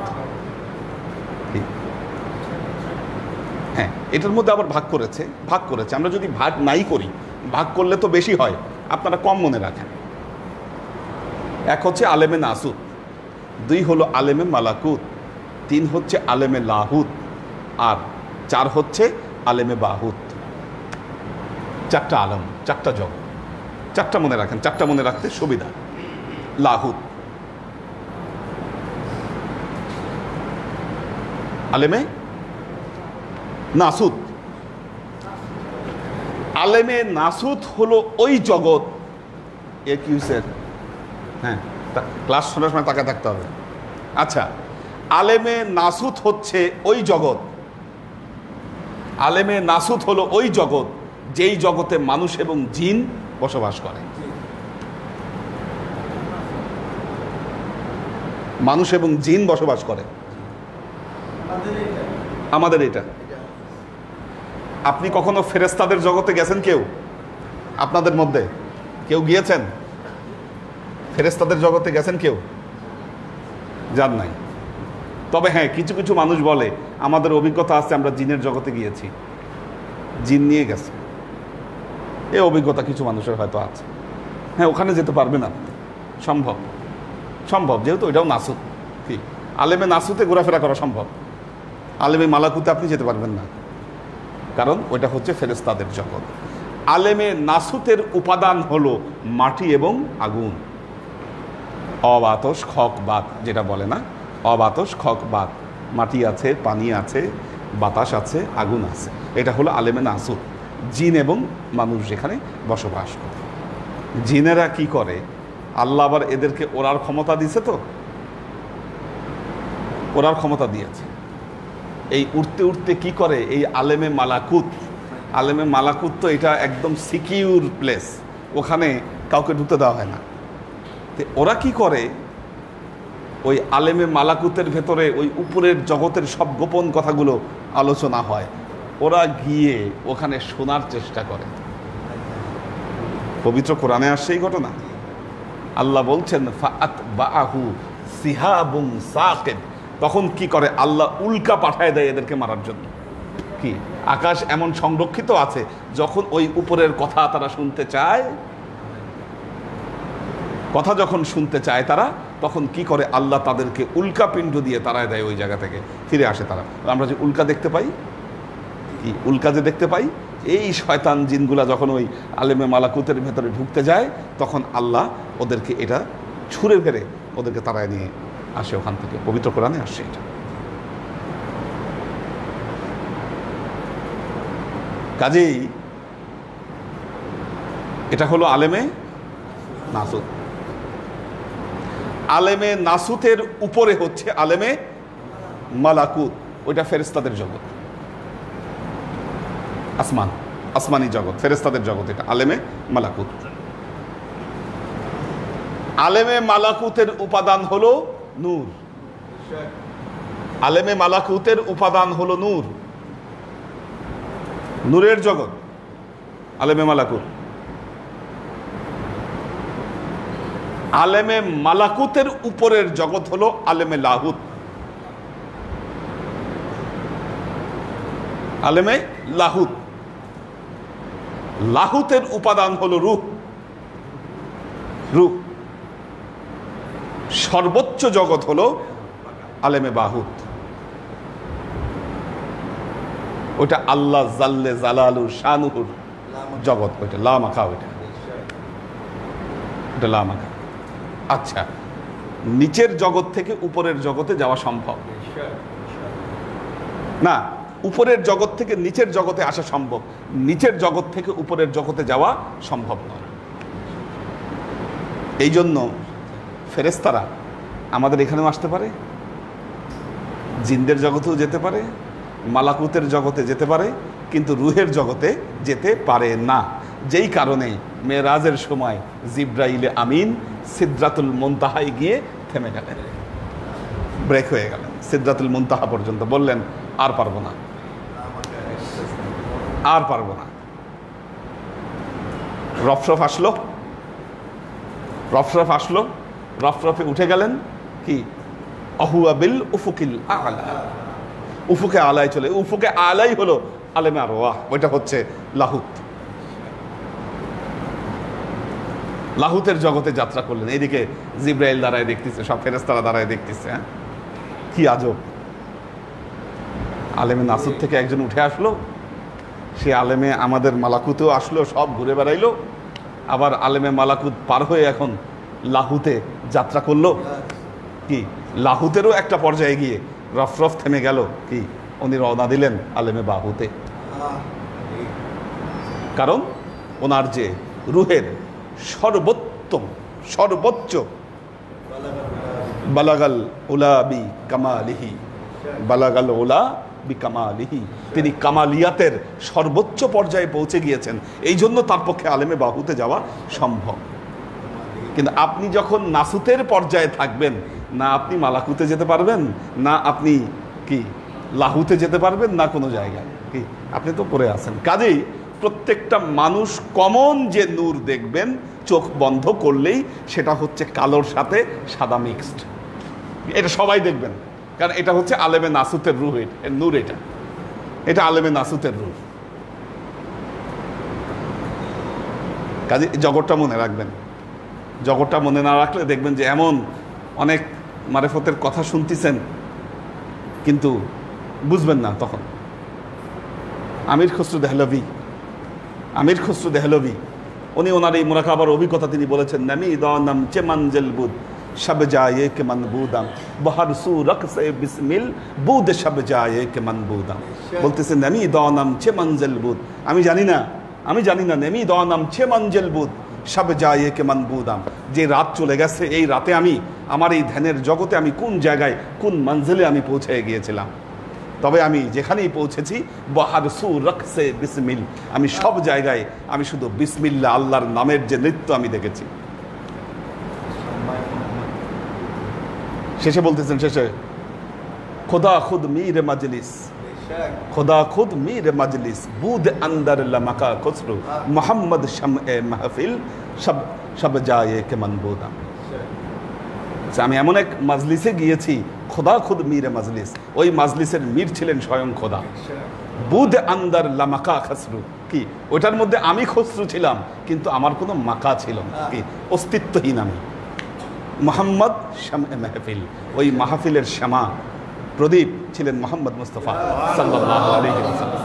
S2: হ্যাঁ, এটার মধ্যে আবার ভাগ করেছে। আমরা যদি ভাগ নাই করি, ভাগ করলে তো বেশি হয়, আপনারা কম মনে রাখেন। এক হচ্ছে আলেমে নাসুত, দুই হলো আলেমে মালাকুত, তিন হচ্ছে আলেমে লাহুত, আর চার হচ্ছে আলেমে বাহুত। চারটা আলম, চারটা জগৎ, চারটা মনে রাখেন, চারটা মনে রাখতে সুবিধা। লাহুত, আলেমে নাসুত। আলেমে নাসুত হলো ওই জগৎ। এ কি স্যার? হ্যাঁ, ক্লাস শোনার সময় তাকে থাকতে হবে। আচ্ছা, আলেমে নাসুত হচ্ছে ওই জগৎ, আলেমে নাসুত হলো ওই জগৎ যেই জগতে মানুষ এবং জিন বসবাস করে। মানুষ এবং জিন বসবাস করে আমাদের এটা। আপনি কখনো ফেরেশতাদের জগতে গেছেন? কেউ আপনাদের মধ্যে কেউ গিয়েছেন? ফেরেশতাদের জগতে গেছেন কেউ? যান নাই। তবে হ্যাঁ, কিছু কিছু মানুষ বলে আমাদের অভিজ্ঞতা আছে, আমরা জিনের জগতে গিয়েছি, জিন নিয়ে গেছে। এই অভিজ্ঞতা কিছু মানুষের হয়তো আছে। হ্যাঁ, ওখানে যেতে পারবে না, সম্ভব, সম্ভব, যেহেতু এটাও নাসুত। কি আলেমে নাসুতে ঘোরাফেরা করা সম্ভব, আলেমে মালাকুতে আপনি যেতে পারবেন না, কারণ ওইটা হচ্ছে ফেরেশতাদের জগৎ। আলেমে নাসুতের উপাদান হলো মাটি এবং আগুন। অবাতস খক বাত যেটা বলে না, অবাতস খক বাত, মাটি আছে, পানি আছে, বাতাস আছে, আগুন আছে। এটা হলো আলেমে নাসুত। জিন এবং মানুষ যেখানে বসবাস করে। জিনেরা কি করে? আল্লাহ আবার এদেরকে ওড়ার ক্ষমতা দিয়েছে, তো ওড়ার ক্ষমতা দিয়েছে। এই উঠতে উঠতে কি করে? এই আলেমে মালাকুত, আলেমে মালাকুত তো এটা একদম সিকিউর প্লেস, ওখানে কাউকে ঢুকতে দেওয়া হয় না। তো ওরা কি করে? ওই আলেমে মালাকুতের ভেতরে ওই উপরের জগতের সব গোপন কথাগুলো আলোচনা হয়, ওরা গিয়ে ওখানে শোনার চেষ্টা করে। পবিত্র কোরআনে আসছে এই ঘটনা। আল্লাহ বলছেন ফাআত বাআহু সিহাবুন সাকিব। তখন কি করে? আল্লাহ উল্কা পাঠায় দেয় এদেরকে মারার জন্য। কি আকাশ এমন সংরক্ষিত আছে, যখন ওই উপরের কথা তারা শুনতে চায়, কথা যখন শুনতে চায় তারা, তখন কি করে? আল্লাহ তাদেরকে উল্কা পিণ্ড দিয়ে তারায় দেয়, ওই জায়গা থেকে ফিরে আসে তারা। আমরা যে উল্কা দেখতে পাই, কি উল্কা যে দেখতে পাই, এই শয়তান জিনগুলা যখন ওই আলেমে মালাকুতের ভেতরে ঢুকতে যায়, তখন আল্লাহ ওদেরকে এটা ছুঁড়ে ফেরে ওদেরকে তারায় নিয়ে আসে ওখান থেকে। পবিত্র কোরআনে আসছে এটা। কাজেই এটা হলো আলেমে নাসুত। আলেমে নাসুতের উপরে হচ্ছে আলেমে মালাকুত, ওইটা ফেরেশতাদের জগৎ, আসমান, আসমানি জগৎ, ফেরেশতাদের জগৎ, এটা আলেমে মালাকুত। আলেমে মালাকুতের উপাদান হলো নূর। আলেমে মালাকুতের উপাদান হলো নূর, নূরের জগৎ আলেমে মালাকুত। আলেমে মালাকুতের উপরের জগৎ হলো আলেমে লাহুত। আলেমে লাহুত। লাহুতের উপাদান হলো রূহ। রূহ। সর্বোচ্চ জগৎ হলো আলেমে বাহুত। ওটা আল্লাহ জাল্লে জালালু শানুহুর জগৎ। ওইটা লামাখা, ওইটা লামাখা। আচ্ছা, নিচের জগৎ থেকে উপরের জগতে যাওয়া সম্ভব না, উপরের জগৎ থেকে নিচের জগতে আসা সম্ভব, নিচের জগৎ থেকে উপরের জগতে যাওয়া সম্ভব নয়। এই জন্য ফেরেশতারা আমাদের এখানেও আসতে পারে, জিনদের জগতেও যেতে পারে, মালাকুতের জগতে যেতে পারে, কিন্তু রুহের জগতে যেতে পারে না। যেই কারণে মেরাজের সময় জিব্রাইলে আমিন সিদরাতুল মুনতাহায় গিয়ে থেমে গেলেন, ব্রেক হয়ে গেলেন। সিদরাতুল মুনতাহা পর্যন্ত বললেন আর পারবো না, আর পারবো না। রফরফ আসলো, রফরফ আসলো, রফরফে উঠে গেলেন কি অহুয়া বিল উফুকিল আলা, উফুকে আলায় চলে, উফুকে আলাই হলো আলেমে আরওয়াহ, ওইটা হচ্ছে লাহুত। লাহুতের জগতে যাত্রা করলেন। এইদিকে জিব্রাইল দাঁড়ায় দেখতেছে, সব ফেরেশতারা দাঁড়ায় দেখতেছে। হ্যাঁ, কি আজব। আলেমে নাসুদ থেকে একজন উঠে আসলো, সে আলেমে আমাদের মালাকুতেও আসলো, সব ঘুরে বেড়াইলো, আবার আলেমে মালাকুত পার হয়ে এখন লাহুতে যাত্রা করলো। কি লাহুতেরও একটা পর্যায়ে গিয়ে রফরফ থেমে গেল, কি উনি রওনা দিলেন আলেমে বাহুতে। কারণ ওনার যে রুহের সর্বোত্তম সর্বোচ্চ বালাগাল উলা বি কামালিহি, বালাগাল উলা বি কামালিহি, তিনি কামালিয়াতের সর্বোচ্চ পর্যায়ে পৌঁছে গিয়েছেন। এই জন্য তার পক্ষে আলেমে বাহুতে যাওয়া সম্ভব। কিন্তু আপনি যখন নাসুতের পর্যায়ে থাকবেন, না আপনি মালাকুতে যেতে পারবেন, না আপনি কি লাহুতে যেতে পারবেন, না কোনো জায়গায়, কি আপনি তো পড়ে আছেন। কাজেই প্রত্যেকটা মানুষ কমন যে নূর দেখবেন চোখ বন্ধ করলেই সেটা হচ্ছে কালোর সাথে সাদা মিক্সড। এটা সবাই দেখবেন, কারণ এটা হচ্ছে আলেমে নাসুতের রূহ, নূর। এটা এটা আলেমে নাসুতের রূহ। কাজে জগৎটা মনে রাখবেন। জগৎটা মনে না রাখলে দেখবেন যে এমন অনেক মারেফতের কথা শুনতেছেন কিন্তু বুঝবেন না। তখন আমির খসরু দেহলভি, আমির খসরু দেহলভি উনি ওনার এই মুরাকাবার অভিজ্ঞতা তিনি বলেছেন, নামি দানাম চে মঞ্জিল বুদ শব জায়ে কে মনবুদাম বহর সু রকসে বিসমিল বুদ শব জায়ে কে মনবুদাম। বলতেছেন নামি দানাম চে মঞ্জিল বুদ, আমি জানি না, আমি জানি না, নামি দানাম চে মঞ্জিল বুদ সব যায় কে মনবুদাম, যে রাত চলে গেছে এই রাতে আমি আমার এই ধ্যানের জগতে আমি কোন জায়গায় কোন মঞ্জিলে আমি পৌঁছে গিয়েছিলাম। তবে আমি যেখানেই পৌঁছেছি বহার সু রকসে বিসমিল, আমি সব জায়গায় আমি শুধু বিসমিল্লাহ আল্লাহর নামের যে নৃত্য আমি দেখেছি। শেষে বলতেছেন, শেষে খোদা খুদ মীর মজলিস, खुदा खुद मीर मजलिस बूद अंदर लमका खुसरू मोहम्मद शम्ए महफिल सब सब जाए के मनबूदा। আমি এমন এক মাজলিসে গিয়েছি, খোদা খুদ মীর মজলিস, ওই মাজলিসের মীর ছিলেন স্বয়ং খোদা। বুদ আন্দার লামাকা খসরু, কি ওইটার মধ্যে আমি খসরু ছিলাম কিন্তু আমার কোনো মাকা ছিল না, কি অস্তিত্বহীন আমি। মোহাম্মদ শামে মাহফিল, ওই মাহফিলের শ্যামা প্রদীপ ছিলেন মোহাম্মদ মুস্তাফা সাল্লাল্লাহু আলাইহি ওয়াসাল্লাম।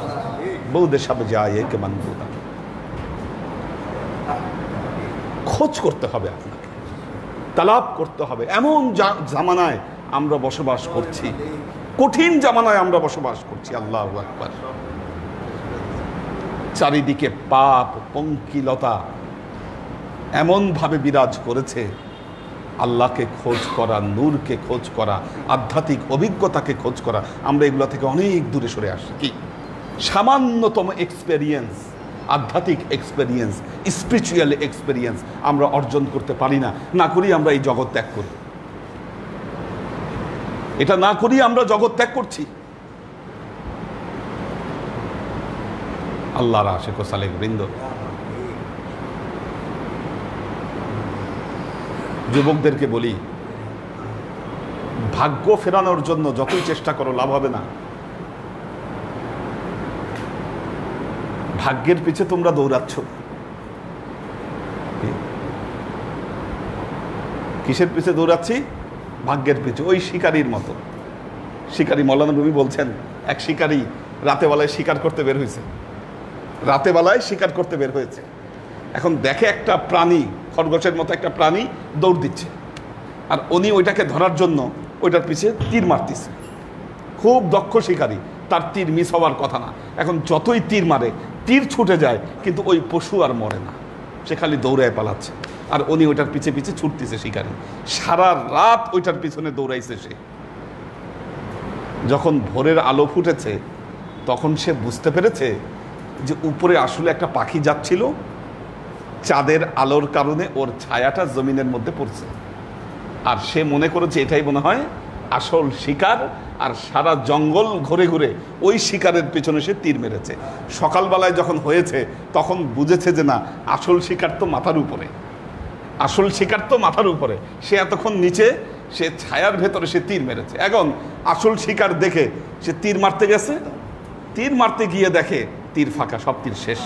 S2: বুদে সব যায় কে মনবুদা। খোঁজ করতে হবে আপনাকে, তালাব করতে হবে। এমন জামানায় আমরা বসবাস করছি, কঠিন জামানায় আমরা বসবাস করছি। আল্লাহু আকবার। চারিদিকে পাপ পঙ্কিলতা এমনভাবে বিরাজ করেছে, আল্লাহকে খোঁজ করা, নূরকে খোঁজ করা, আধ্যাত্মিক অভিজ্ঞতাকে খোঁজ করা, আমরা এগুলো থেকে অনেক দূরে সরে আসি। কি সামান্যতম এক্সপেরিয়েন্স, আধ্যাত্মিক এক্সপেরিয়েন্স, স্পিরিচুয়াল এক্সপেরিয়েন্স আমরা অর্জন করতে পারি না। না করি আমরা এই জগৎ ত্যাগ করি, এটা না করি আমরা জগৎ ত্যাগ করছি। আল্লাহর আশিক ও সালেক বৃন্দ, যুবকদেরকে বলি, ভাগ্য ফেরানোর জন্য যতই চেষ্টা করো লাভ হবে না। ভাগ্যের পিছে তোমরা দৌড়াচ্ছ। কিসের পিছে দৌড়াচ্ছি? ভাগ্যের পিছে। ওই শিকারীর মতো। শিকারী মৌলানা রুমি বলছেন, এক শিকারী রাতেবেলায় শিকার করতে বের হয়েছে, রাতেবেলায় শিকার করতে বের হয়েছে। এখন দেখে একটা প্রাণী, খরগোশের মতো একটা প্রাণী দৌড় দিচ্ছে, আর উনি ওইটাকে ধরার জন্য ওইটার পিছে তীর মারতেছে। খুব দক্ষ শিকারী, তার তীর মিস হওয়ার কথা না। এখন যতই তীর মারে, তীর ছুটে যায়, কিন্তু ওই পশু আর মরে না, সে খালি দৌড়ায় পালাচ্ছে। আর উনি ওইটার পিছে পিছে ছুটতেছে শিকারী, সারা রাত ওইটার পিছনে দৌড়াইছে সে। যখন ভোরের আলো ফুটেছে, তখন সে বুঝতে পেরেছে যে উপরে আসলে একটা পাখি যাচ্ছিল, চাঁদের আলোর কারণে ওর ছায়াটা জমিনের মধ্যে পড়ছে। আর সে মনে করেছে এটাই মনে হয় আসল শিকার, আর সারা জঙ্গল ঘুরে ঘুরে ওই শিকারের পেছনে সে তীর মেরেছে। সকালবেলায় যখন হয়েছে, তখন বুঝেছে যে না, আসল শিকার তো মাথার উপরে, আসল শিকার তো মাথার উপরে। সে এতক্ষণ নিচে, সে ছায়ার ভেতরে সে তীর মেরেছে। এখন আসল শিকার দেখে সে তীর মারতে গেছে, তীর মারতে গিয়ে দেখে তীর ফাঁকা, সব তীর শেষ।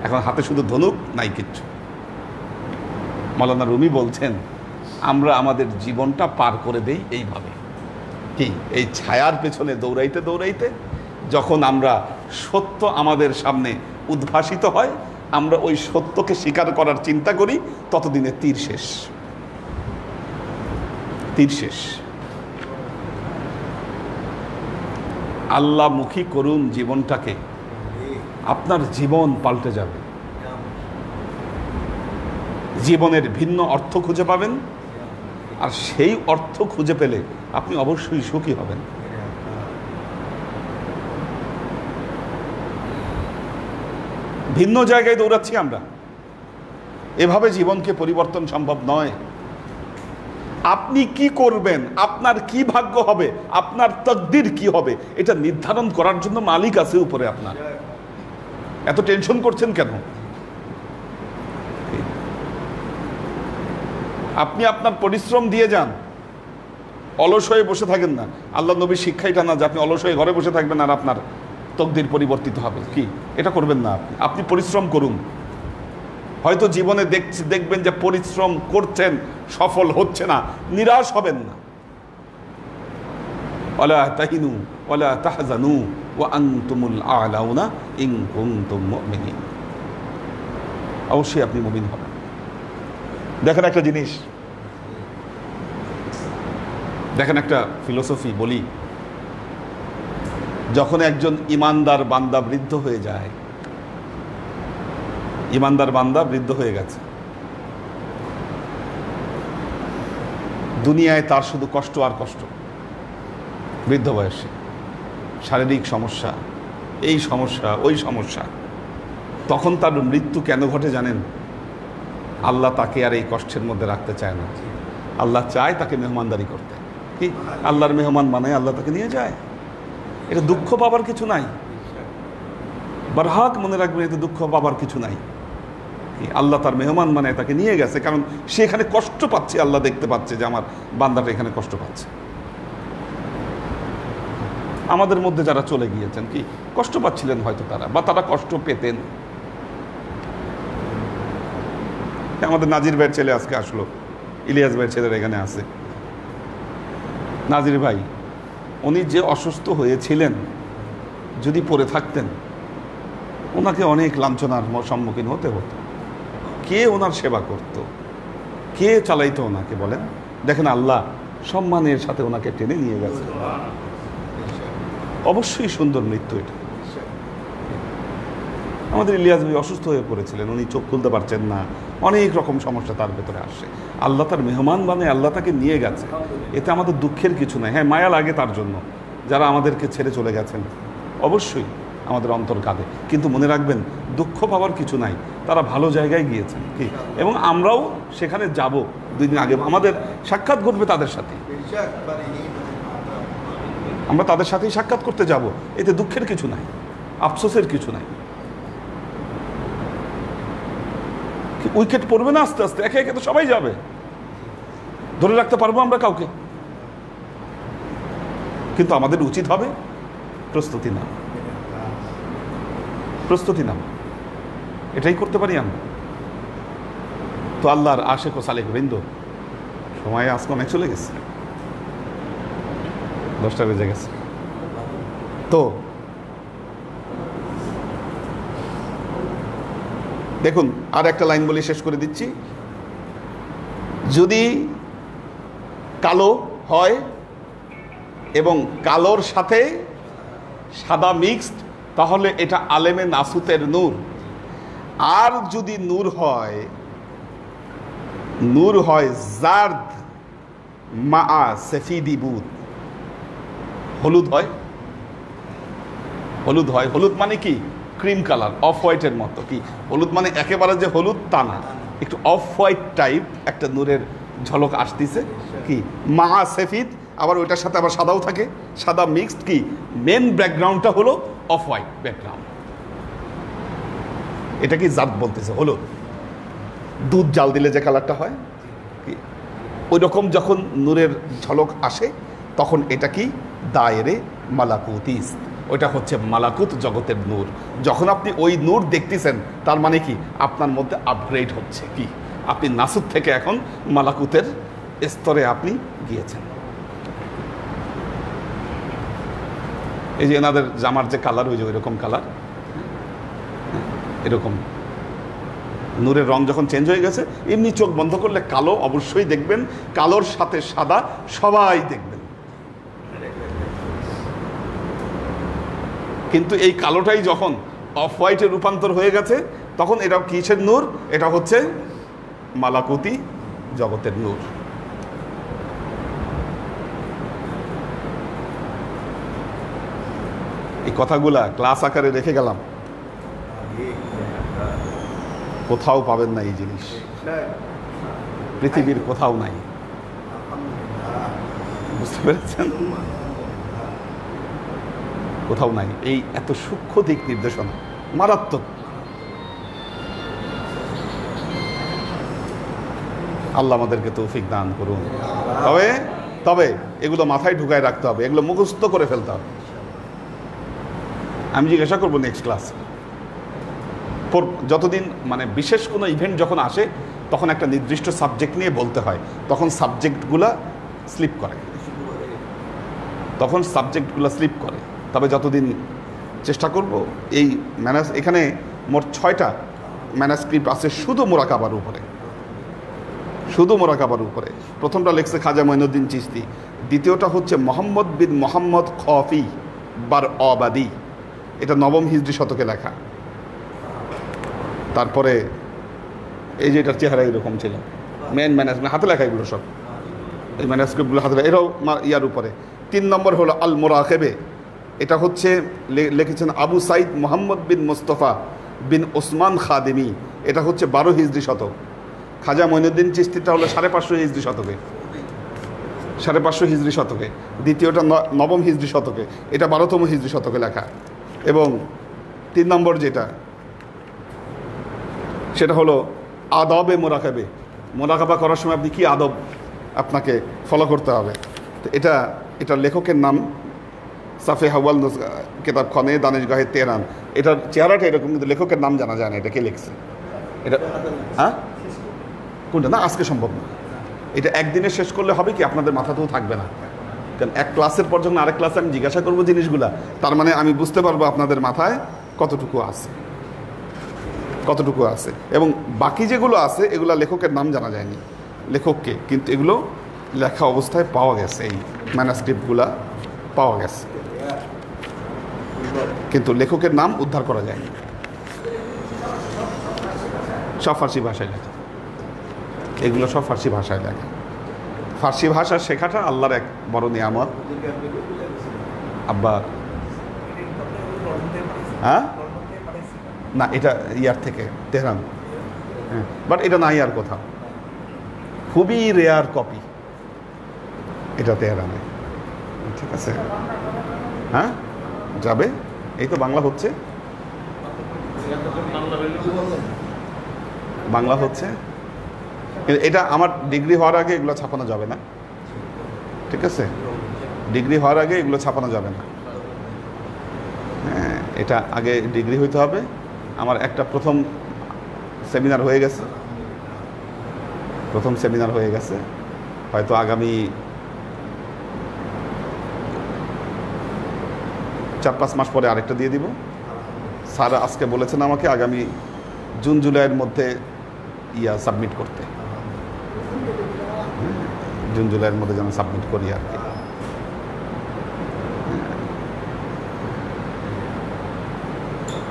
S2: এখন হাতে শুধু ধনুক, নাই কিচ্ছু। মৌলানা রুমি বলছেন, আমরা আমাদের জীবনটা পার করে দেই এইভাবে। কি? এই ছায়ার পেছনে দৌড়াইতে দৌড়াইতে যখন আমরা সত্য আমাদের সামনে উদ্ভাসিত হয়, আমরা ওই সত্যকে স্বীকার করার চিন্তা করি, ততদিনে তীর শেষ, তীর শেষ। আল্লাহমুখী করুন জীবনটাকে, আপনার জীবন পাল্টে যাবে। জীবনের ভিন্ন অর্থ খুঁজে পাবেন, আর সেই অর্থ খুঁজে পেলে আপনি অবশ্যই সুখী হবেন। ভিন্ন জায়গায় দৌড়াচ্ছি আমরা, এভাবে জীবনকে পরিবর্তন সম্ভব নয়। আপনি কি করবেন, আপনার কি ভাগ্য হবে, আপনার তকদির কি হবে, এটা নির্ধারণ করার জন্য মালিক আছে উপরে। আপনার এত টেনশন করছেন কেন? আপনি আপনার পরিশ্রম দিয়ে যান, অলস হয়ে বসে থাকেন না। আল্লাহ নবীর শিক্ষা এটা না যে আপনি অলস হয়ে ঘরে বসে থাকবেন আর আপনার তকদির পরিবর্তিত হবে। কি? এটা করবেন না। আপনি পরিশ্রম করুন। হয়তো জীবনে দেখবেন যে পরিশ্রম করছেন, সফল হচ্ছে না, নিরাশ হবেন না। ওয়ালা তাহিনু ওয়ালা তাহজানু ওয়া আনতুমুল আ'লাউনা ইন কুনতুম মুমিনিন। অবশ্যই আপনি মুমিন হবেন। দেখেন একটা জিনিস, দেখেন একটা ফিলোসফি বলি। যখন একজন ইমানদার বান্দা বৃদ্ধ হয়ে যায়, ইমানদার বান্দা বৃদ্ধ হয়ে গেছে, দুনিয়ায় তার শুধু কষ্ট আর কষ্ট। বৃদ্ধ বয়সে শারীরিক সমস্যা, এই সমস্যা, ওই সমস্যা। তখন তার মৃত্যু কেন ঘটে জানেন? আল্লাহ তাকে আর এই কষ্টের মধ্যে রাখতে চায় না। আল্লাহ চায় তাকে মেহমানদারি করতে। কি? আল্লাহর মেহমান মানে আল্লাহ তাকে নিয়ে যায়। এটা দুঃখ পাবার কিছু নাই, বারহাক মনে রাখবেন, এতে দুঃখ পাবার কিছু নাই। আল্লাহ তার মেহমান মানে তাকে নিয়ে গেছে, কারণ সে এখানে কষ্ট পাচ্ছে। আল্লাহ দেখতে পাচ্ছে যে আমার বান্দাটা এখানে কষ্ট পাচ্ছে। আমাদের মধ্যে যারা চলে গিয়েছেন, কি কষ্ট পাচ্ছিলেন হয়তো তারা, বা তারা কষ্ট পেতেন। আমাদের নাজির ভাইয়ের ছেলে আজকে আসলো, ইলিয়াস ভাইয়ের ছেলেরা এখানে আছে। নাজির ভাই, উনি যে অসুস্থ হয়েছিলেন, যদি পড়ে থাকতেন, ওনাকে অনেক লাঞ্ছনার সম্মুখীন হতে হতো। কে ওনার সেবা করত, কে চালাইতো ওনাকে বলেন? দেখেন আল্লাহ সম্মানের সাথে ওনাকে টেনে নিয়ে গেছে। অবশ্যই সুন্দর মৃত্যু এটা। আমাদের ইলিয়াস ভাই অসুস্থ হয়ে পড়েছিলেন, উনি চোখ খুলতে পারছেন না, অনেক রকম সমস্যা তার ভেতরে আসে। আল্লাহ তার মেহমান মানে আল্লাহ তাকে নিয়ে গেছে, এতে আমাদের দুঃখের কিছু নাই। হ্যাঁ, মায়া লাগে তার জন্য, যারা আমাদেরকে ছেড়ে চলে গেছেন, অবশ্যই আমাদের অন্তর কাঁদে। কিন্তু মনে রাখবেন, দুঃখ পাওয়ার কিছু নাই, তারা ভালো জায়গায় গিয়েছেন। কি? এবং আমরাও সেখানে যাব। 2 দিন আগে আমাদের সাক্ষাৎ ঘটবে তাদের সাথে, আমরা তাদের সাথেই সাক্ষাৎ করতে যাব। এতে দুঃখের কিছু নাই, আফসোসের কিছু নাই। উইকেট পড়বে না আস্তে আস্তে, একে একে তো সবাই যাবে। ধরে রাখতে পারবো আমরা কাউকে? কিন্তু আমাদের উচিত হবে প্রস্তুতি নাও, প্রস্তুতি নাও। এটাই করতে পারি আমরা। তো আল্লাহর আশেক ও সালেক বৃন্দ, সময় আজকে অনেক চলে গেছে, 10টা বেজে গেছে। তো দেখুন, আর একটা লাইন বলে শেষ করে দিচ্ছি। যদি কালো হয় এবং কালোর সাথে সাদা মিক্সড, তাহলে এটা আলেমে নাসুতের নূর। আর যদি নূর হয় জার্দ মা সেফিদি বুদ, হলুদ হয়। হলুদ মানে কি? ক্রিম কালার, অফ হোয়াইটের মতো। কি হলুদ মানে একেবারে যে হলুদ তা না, একটু অফ হোয়াইট টাইপ একটা নূরের ঝলক আসতেছে। কি মা সেফিদ, আবার ওইটার সাথে আবার সাদাও থাকে, সাদা মিক্সড। কি মেন ব্যাকগ্রাউন্ডটা হলো অফ হোয়াইট ব্যাকগ্রাউন্ড। এটা কি জাত বলতেছে, হলুদ। দুধ জাল দিলে যে কালারটা হয়, কি ওই রকম যখন নূরের ঝলক আসে তখন এটা কি দায়েরে মালাকুতিস, ওইটা হচ্ছে মালাকুত জগতের নূর। যখন আপনি ওই নূর দেখতেছেন তার মানে কি আপনার মধ্যে আপগ্রেড হচ্ছে। কি আপনি নাসুত থেকে এখন মালাকুতের স্তরে আপনি গিয়েছেন। এই যে এনাদের জামার যে কালার, ওই যে ওইরকম কালার, এরকম নূরের রং যখন চেঞ্জ হয়ে গেছে, এমনি চোখ বন্ধ করলে কালো অবশ্যই দেখবেন, কালোর সাথে সাদা সবাই দেখবেন। কিন্তু এই কালোটাই যখন অফ হোয়াইটে রূপান্তর হয়ে গেছে তখন এটা কিসের নূর? এটা হচ্ছে মালাকুতি জগতের নূর। এই কথাগুলা ক্লাস আকারে রেখে গেলাম, কোথাও পাবেন না এই জিনিস, পৃথিবীর কোথাও নাই। বুঝতে পেরেছেন? কোথাও নাই এই এত সূক্ষ্ম দিক নির্দেশনা, মারাত্মক। আল্লাহ আমাদেরকে তৌফিক দান করুন। তবে এগুলো মাথায় ঢুকায় রাখতে হবে, এগুলো মুখস্থ করে ফেলতে হবে। আমি জিজ্ঞাসা করবো নেক্সট ক্লাস, যতদিন মানে বিশেষ কোনো ইভেন্ট যখন আসে তখন একটা নির্দিষ্ট সাবজেক্ট নিয়ে বলতে হয়, তখন সাবজেক্টগুলা স্লিপ করে। তবে যতদিন চেষ্টা করব এই এখানে মোট 6টা ম্যানাস্ক্রিপ্ট আছে শুধু মোরাকাবার উপরে। প্রথমটা লেখছে খাজা মঈনুদ্দিন চিশতি, দ্বিতীয়টা হচ্ছে মোহাম্মদ বিন মোহাম্মদ খফি বার অবাদি, এটা 9ম হিজরি শতকে লেখা। তারপরে এই যে এটার চেহারা এরকম ছিল, মেন ম্যানেজমেন্ট হাতে লেখা, এগুলো সব এই ম্যানাস্ক্রিপ্টগুলো হাতে লেখা, এরাও ইয়ার উপরে। 3 নম্বর হলো আল মোরাকেবে, এটা হচ্ছে লিখেছেন আবু সাইদ মোহাম্মদ বিন মুস্তফা বিন ওসমান খাদেমি, এটা হচ্ছে 12 হিজরি শতক। খাজা মঈনুদ্দিন চিশতিটা হলো 550 হিজরি শতকে, দ্বিতীয়টা 9ম হিজরি শতকে, এটা 12তম হিজরি শতকে লেখা। এবং 3 নম্বর যেটা সেটা হলো আদবে মোরাকাবা করার সময় আপনি কি আদব আপনাকে ফলো করতে হবে। তো এটা লেখকের নাম সাফে হাওয়াল কিতাবখানে দানিশগাহে তেহরান। এটার চেহারাটা এরকম, কিন্তু লেখকের নাম জানা যায় না, এটা কে লিখছে এটা। হ্যাঁ, কোনটা? না, আজকে সম্ভব না। এটা একদিনে শেষ করলে হবে কি আপনাদের মাথাতেও থাকবে না, কারণ এক ক্লাসের পর যখন আরেক ক্লাসে আমি জিজ্ঞাসা করবো জিনিসগুলা, তার মানে আমি বুঝতে পারবো আপনাদের মাথায় কতটুকু আছে। এবং বাকি যেগুলো আছে এগুলো লেখকের নাম জানা যায়নি, লেখককে, কিন্তু এগুলো লেখা অবস্থায় পাওয়া গেছে, এই ম্যানাস্ক্রিপ্টগুলা পাওয়া গেছে, কিন্তু লেখকের নাম উদ্ধার করা যায়নি। সব ফার্সি ভাষায় লেখা, এগুলো সব ফার্সি ভাষায় লেখা। ফার্সি ভাষা শেখাটা আল্লাহর এক বড় নিয়ামত। আব্বা, হ্যাঁ, না এটা ইয়ার থেকে তেহরান, হ্যাঁ, বাট এটা নাই আর কোথাও, খুবই রেয়ার কপি এটা তেহরানে। ঠিক আছে, হ্যাঁ যাবে, এই তো বাংলা হচ্ছে এটা আমার ডিগ্রি হওয়ার আগে এগুলো ছাপানো যাবে না। ঠিক আছে, ডিগ্রি হওয়ার আগে এগুলো ছাপানো যাবে না। হ্যাঁ, এটা আগে ডিগ্রি হইতে হবে। আমার একটা প্রথম সেমিনার হয়ে গেছে, প্রথম সেমিনার হয়ে গেছে। হয়তো আগামী 4-5 মাস পরে আরেকটা দিয়ে দিব। স্যার আজকে বলেছেন আমাকে আগামী জুন জুলাইয়ের মধ্যে সাবমিট করতে, জুন জুলাইয়ের মধ্যে যেন সাবমিট করি আর কি।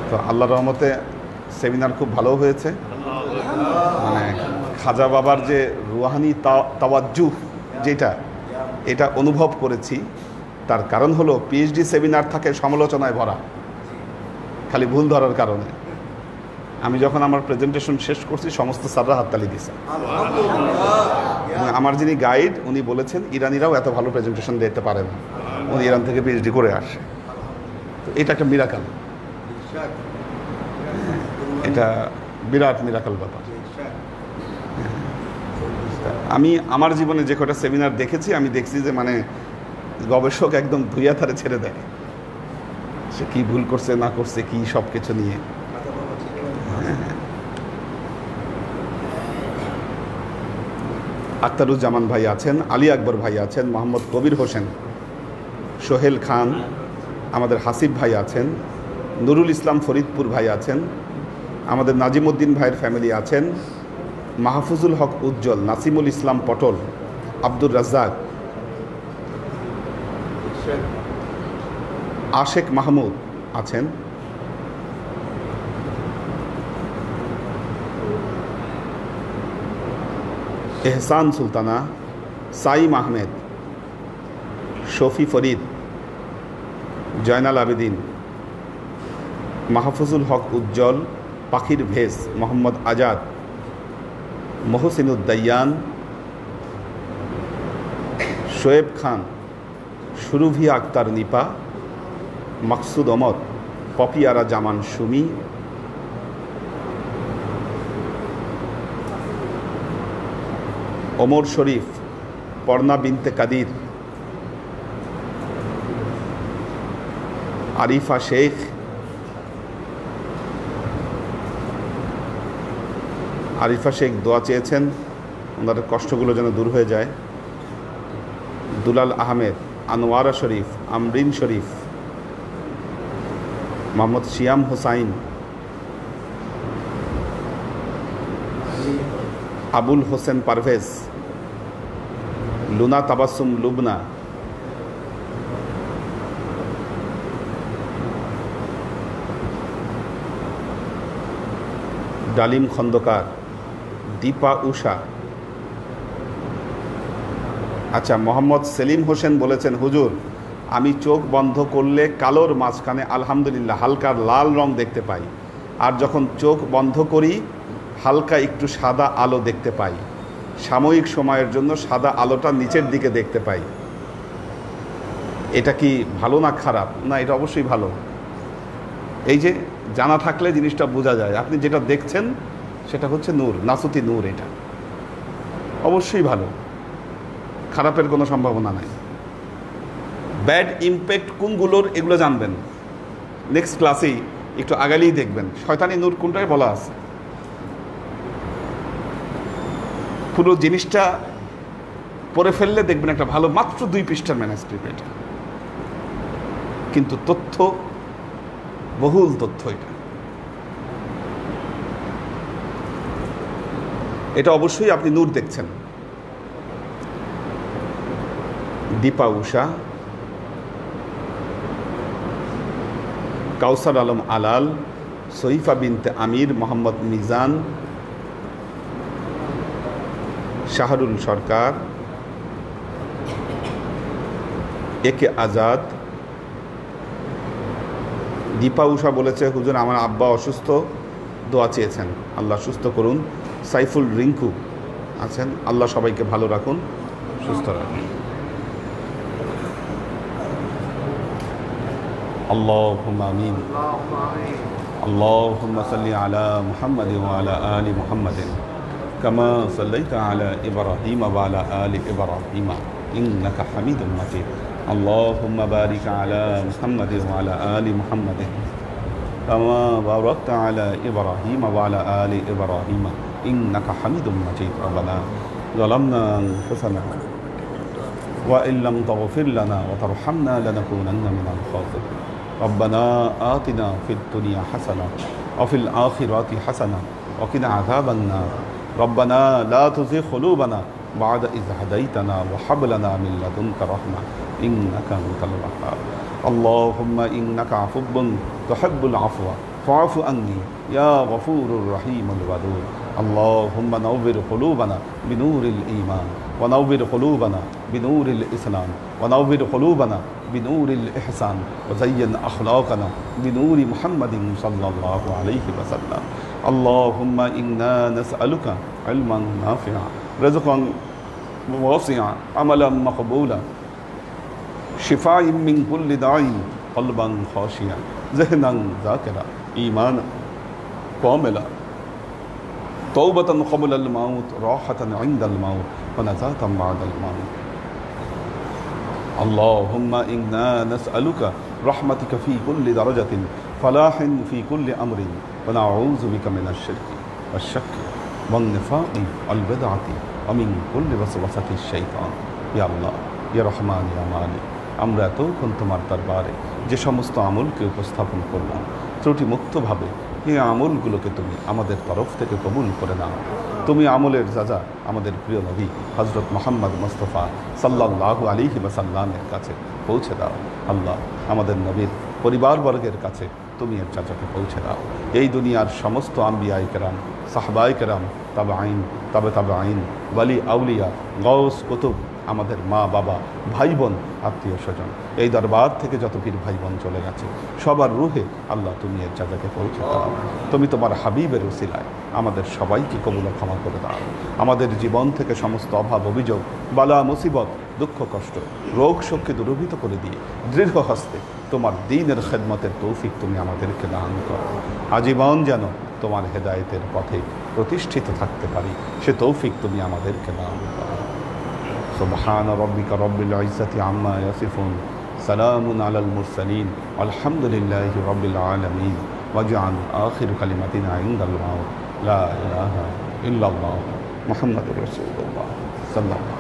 S2: তো আল্লাহর রহমতে সেমিনার খুব ভালো হয়েছে। মানে খাজা বাবার যে রুহানি তাওয়াজ্জুহ যেটা, এটা অনুভব করেছি। তার কারণ হলো পিএইচডি সেমিনার থাকে সমালোচনায় ভরা, খালি ভুল ধরার কারণে। আমি যখন আমার প্রেজেন্টেশন শেষ করছি সমস্ত স্যাররা হাততালি দিয়েছে। আমার যিনি গাইড উনি বলেছেন ইরানিরাও এত ভালো প্রেজেন্টেশন দিতে পারে না, উনি ইরান থেকে পিএইচডি করে আসে। তো এটা একটা মিরাকল, এটা বিরাট মিরাকল ব্যাপার। আমি আমার জীবনে যে কটা সেমিনার দেখেছি, আমি দেখছি যে মানে গবেষক একদম ধুইয়া ধারে ছেড়ে দেয়, সে কি ভুল করছে না করছে কি সব কিছু নিয়ে। আখতারুজ্জামান ভাই আছেন, আলী আকবর ভাই আছেন, মোহাম্মদ কবির হোসেন, সোহেল খান, আমাদের হাসিব ভাই আছেন, নুরুল ইসলাম ফরিদপুর ভাই আছেন, আমাদের নাজিমউদ্দিন ভাইয়ের ফ্যামিলি আছেন, মাহফুজুল হক উজ্জ্বল, নাসিমুল ইসলাম পটল, আব্দুর রাজ্জাক, আশেক মাহমুদ আছেন, এহসান সুলতানা, সাইম আহমেদ, শফি ফরিদ, জয়নাল আবেদিন, মাহফুজুল হক উজ্জ্বল, পাখির ভেস, মোহাম্মদ আজাদ, মহসিনুদ্দায়ান, শোয়েব খান, সুরভি আক্তার নিপা, মাকসুদ অমর, পপিয়ারা জামান সুমি, ওমর শরীফ, পর্ণা বিনতে কাদির, আরিফা শেখ, আরিফা শেখ দোয়া চেয়েছেন ওনাদের কষ্টগুলো যেন দূর হয়ে যায়। দুলাল আহমেদ, আনোয়ারা শরীফ, আমরিন শরীফ, মোহাম্মদ শিয়াম হোসাইন, আবুল হোসেন পারভেজ, লুনা তাবাসুম লুবনা, ডালিম খন্দকার, দীপা উষা। আচ্ছা, মোহাম্মদ সেলিম হোসেন বলেছেন হুজুর আমি চোখ বন্ধ করলে কালোর মাঝখানে আলহামদুলিল্লাহ হালকা লাল রং দেখতে পাই, আর যখন চোখ বন্ধ করি হালকা একটু সাদা আলো দেখতে পাই। সাময়িক সময়ের জন্য সাদা আলোটা নিচের দিকে দেখতে পাই। এটা কি ভালো না খারাপ? না, এটা অবশ্যই ভালো। এই যে জানা থাকলে জিনিসটা বোঝা যায়। আপনি যেটা দেখছেন সেটা হচ্ছে নূর, নাসুতি নূর, এটা অবশ্যই ভালো, খারাপের কোনো সম্ভাবনা নাই। ব্যাড ইমপ্যাক্ট কোনগুলোর এগুলো জানবেন নেক্সট ক্লাসেই, একটু আগালেই দেখবেন শয়তানি নূর কোনটায় বলা আছে। পুরো জিনিসটা পড়ে ফেললে দেখবেন একটা ভালো মাত্র 2 পৃষ্ঠার ম্যানুস্ক্রিপ্ট এটা, কিন্তু তথ্য বহুল তথ্য। এটা অবশ্যই আপনি নূর দেখছেন। দীপা উষা, কাউসার আলম আলাল, সহিফা বিনতে আমির, মোহাম্মদ মিজান, শাহরুল সরকার, একে আজাদ। দীপা উষা বলেছে হুজুর আমার আব্বা অসুস্থ, দোয়া চেয়েছেন, আল্লাহ সুস্থ করুন। সাইফুল রিঙ্কু আছেন, আল্লাহ সবাইকে ভালো রাখুন, সুস্থ রাখুন। আল্লাহুম্মা আমিন। আল্লাহুম্মা সাল্লি আলা মুহাম্মাদ ওয়া আলা আলি মুহাম্মাদ কামা সাল্লাইতা আলা ইব্রাহিম ওয়া আলা আলি ইব্রাহিম ইন্নাকা হামিদুম মাজিদ। আল্লাহুম্মা বারিক আলা মুহাম্মাদ ওয়া আলা আলি মুহাম্মাদ كما باركت على إبراهيم وعلى آل إبراهيم إنك حميد مجيد ربنا ظلمنا أنفسنا وإن لم تغفر لنا وترحمنا لنكونن من الخاسرين ربنا آتنا في الدنيا حسنة وفي الآخرة حسنة وقنا عذاب النار ربنا لا تزغ قلوبنا بعد إذ هديتنا وهب لنا من لدنك رحمة إنك أنت الوهاب اللهم إنك عفو تحب العفو فاعف عني يا غفور الرحيم الودود اللهم نور قلوبنا بنور الإيمان ونور قلوبنا بنور الإسلام ونور قلوبنا بنور الإحسان وزين أخلاقنا بنور محمد صلى الله عليه وسلم اللهم إنا نسألك علما نافعا رزقا واسعا عملا مقبولا شفاء من كل داء قلبا خاشعا ذهنا ذاكرا إيمانا كاملا توبة قبل الموت راحة عند الموت ونجاة بعد الموت اللهم إنا نسألك رحمتك في كل درجة فلاح في كل أمر ونعوذ بك من الشرك والشك والنفاق والبدعة ومن كل وسوسة الشيطان يا الله يا رحمن يا مالك আমরা এতক্ষণ তোমার দরবারে যে সমস্ত আমলকে উপস্থাপন করলাম ত্রুটি মুক্তভাবে এই আমলগুলোকে তুমি আমাদের তরফ থেকে কবুল করে নাও তুমি আমলের যাজা আমাদের প্রিয় নবী হযরত মুহাম্মদ মুস্তাফা সাল্লাল্লাহু আলাইহি ওয়াসাল্লামের কাছে পৌঁছে দাও আল্লাহ আমাদের নবীর পরিবারবর্গের কাছে তুমি এর যাজাকে পৌঁছে দাও এই দুনিয়ার সমস্ত আম্বিয়ায়ে কেরাম সাহাবায়ে কেরাম তাবেঈন তাবেঈন ওয়ালি আউলিয়া গাউস কুতুব আমাদের মা বাবা ভাই বোন আত্মীয় স্বজন এই দরবার থেকে যত পীর ভাই বোন চলে গেছে সবার রুহে আল্লাহ তুমি এর জায়গাকে পৌঁছে দাও তুমি তোমার হাবিবের উসিলায় আমাদের সবাইকে কবুল ক্ষমা করে দাও আমাদের জীবন থেকে সমস্ত অভাব অভিযোগ বালা মুসিবত দুঃখ কষ্ট রোগ শোককে দূরীভূত করে দিয়ে দৃঢ় হস্তে তোমার দ্বীনের খেদমতের তৌফিক তুমি আমাদেরকে দান করো আজীবন যেন তোমার হেদায়েতের পথে প্রতিষ্ঠিত থাকতে পারি সে তৌফিক তুমি আমাদেরকে দান করো سبحان ربك رب العزة عما يصفون سلام على المرسلين والحمد لله رب العالمين واجعل آخر كلمتنا عند الموت لا إله إلا الله محمد رسول الله صلى الله عليه وسلم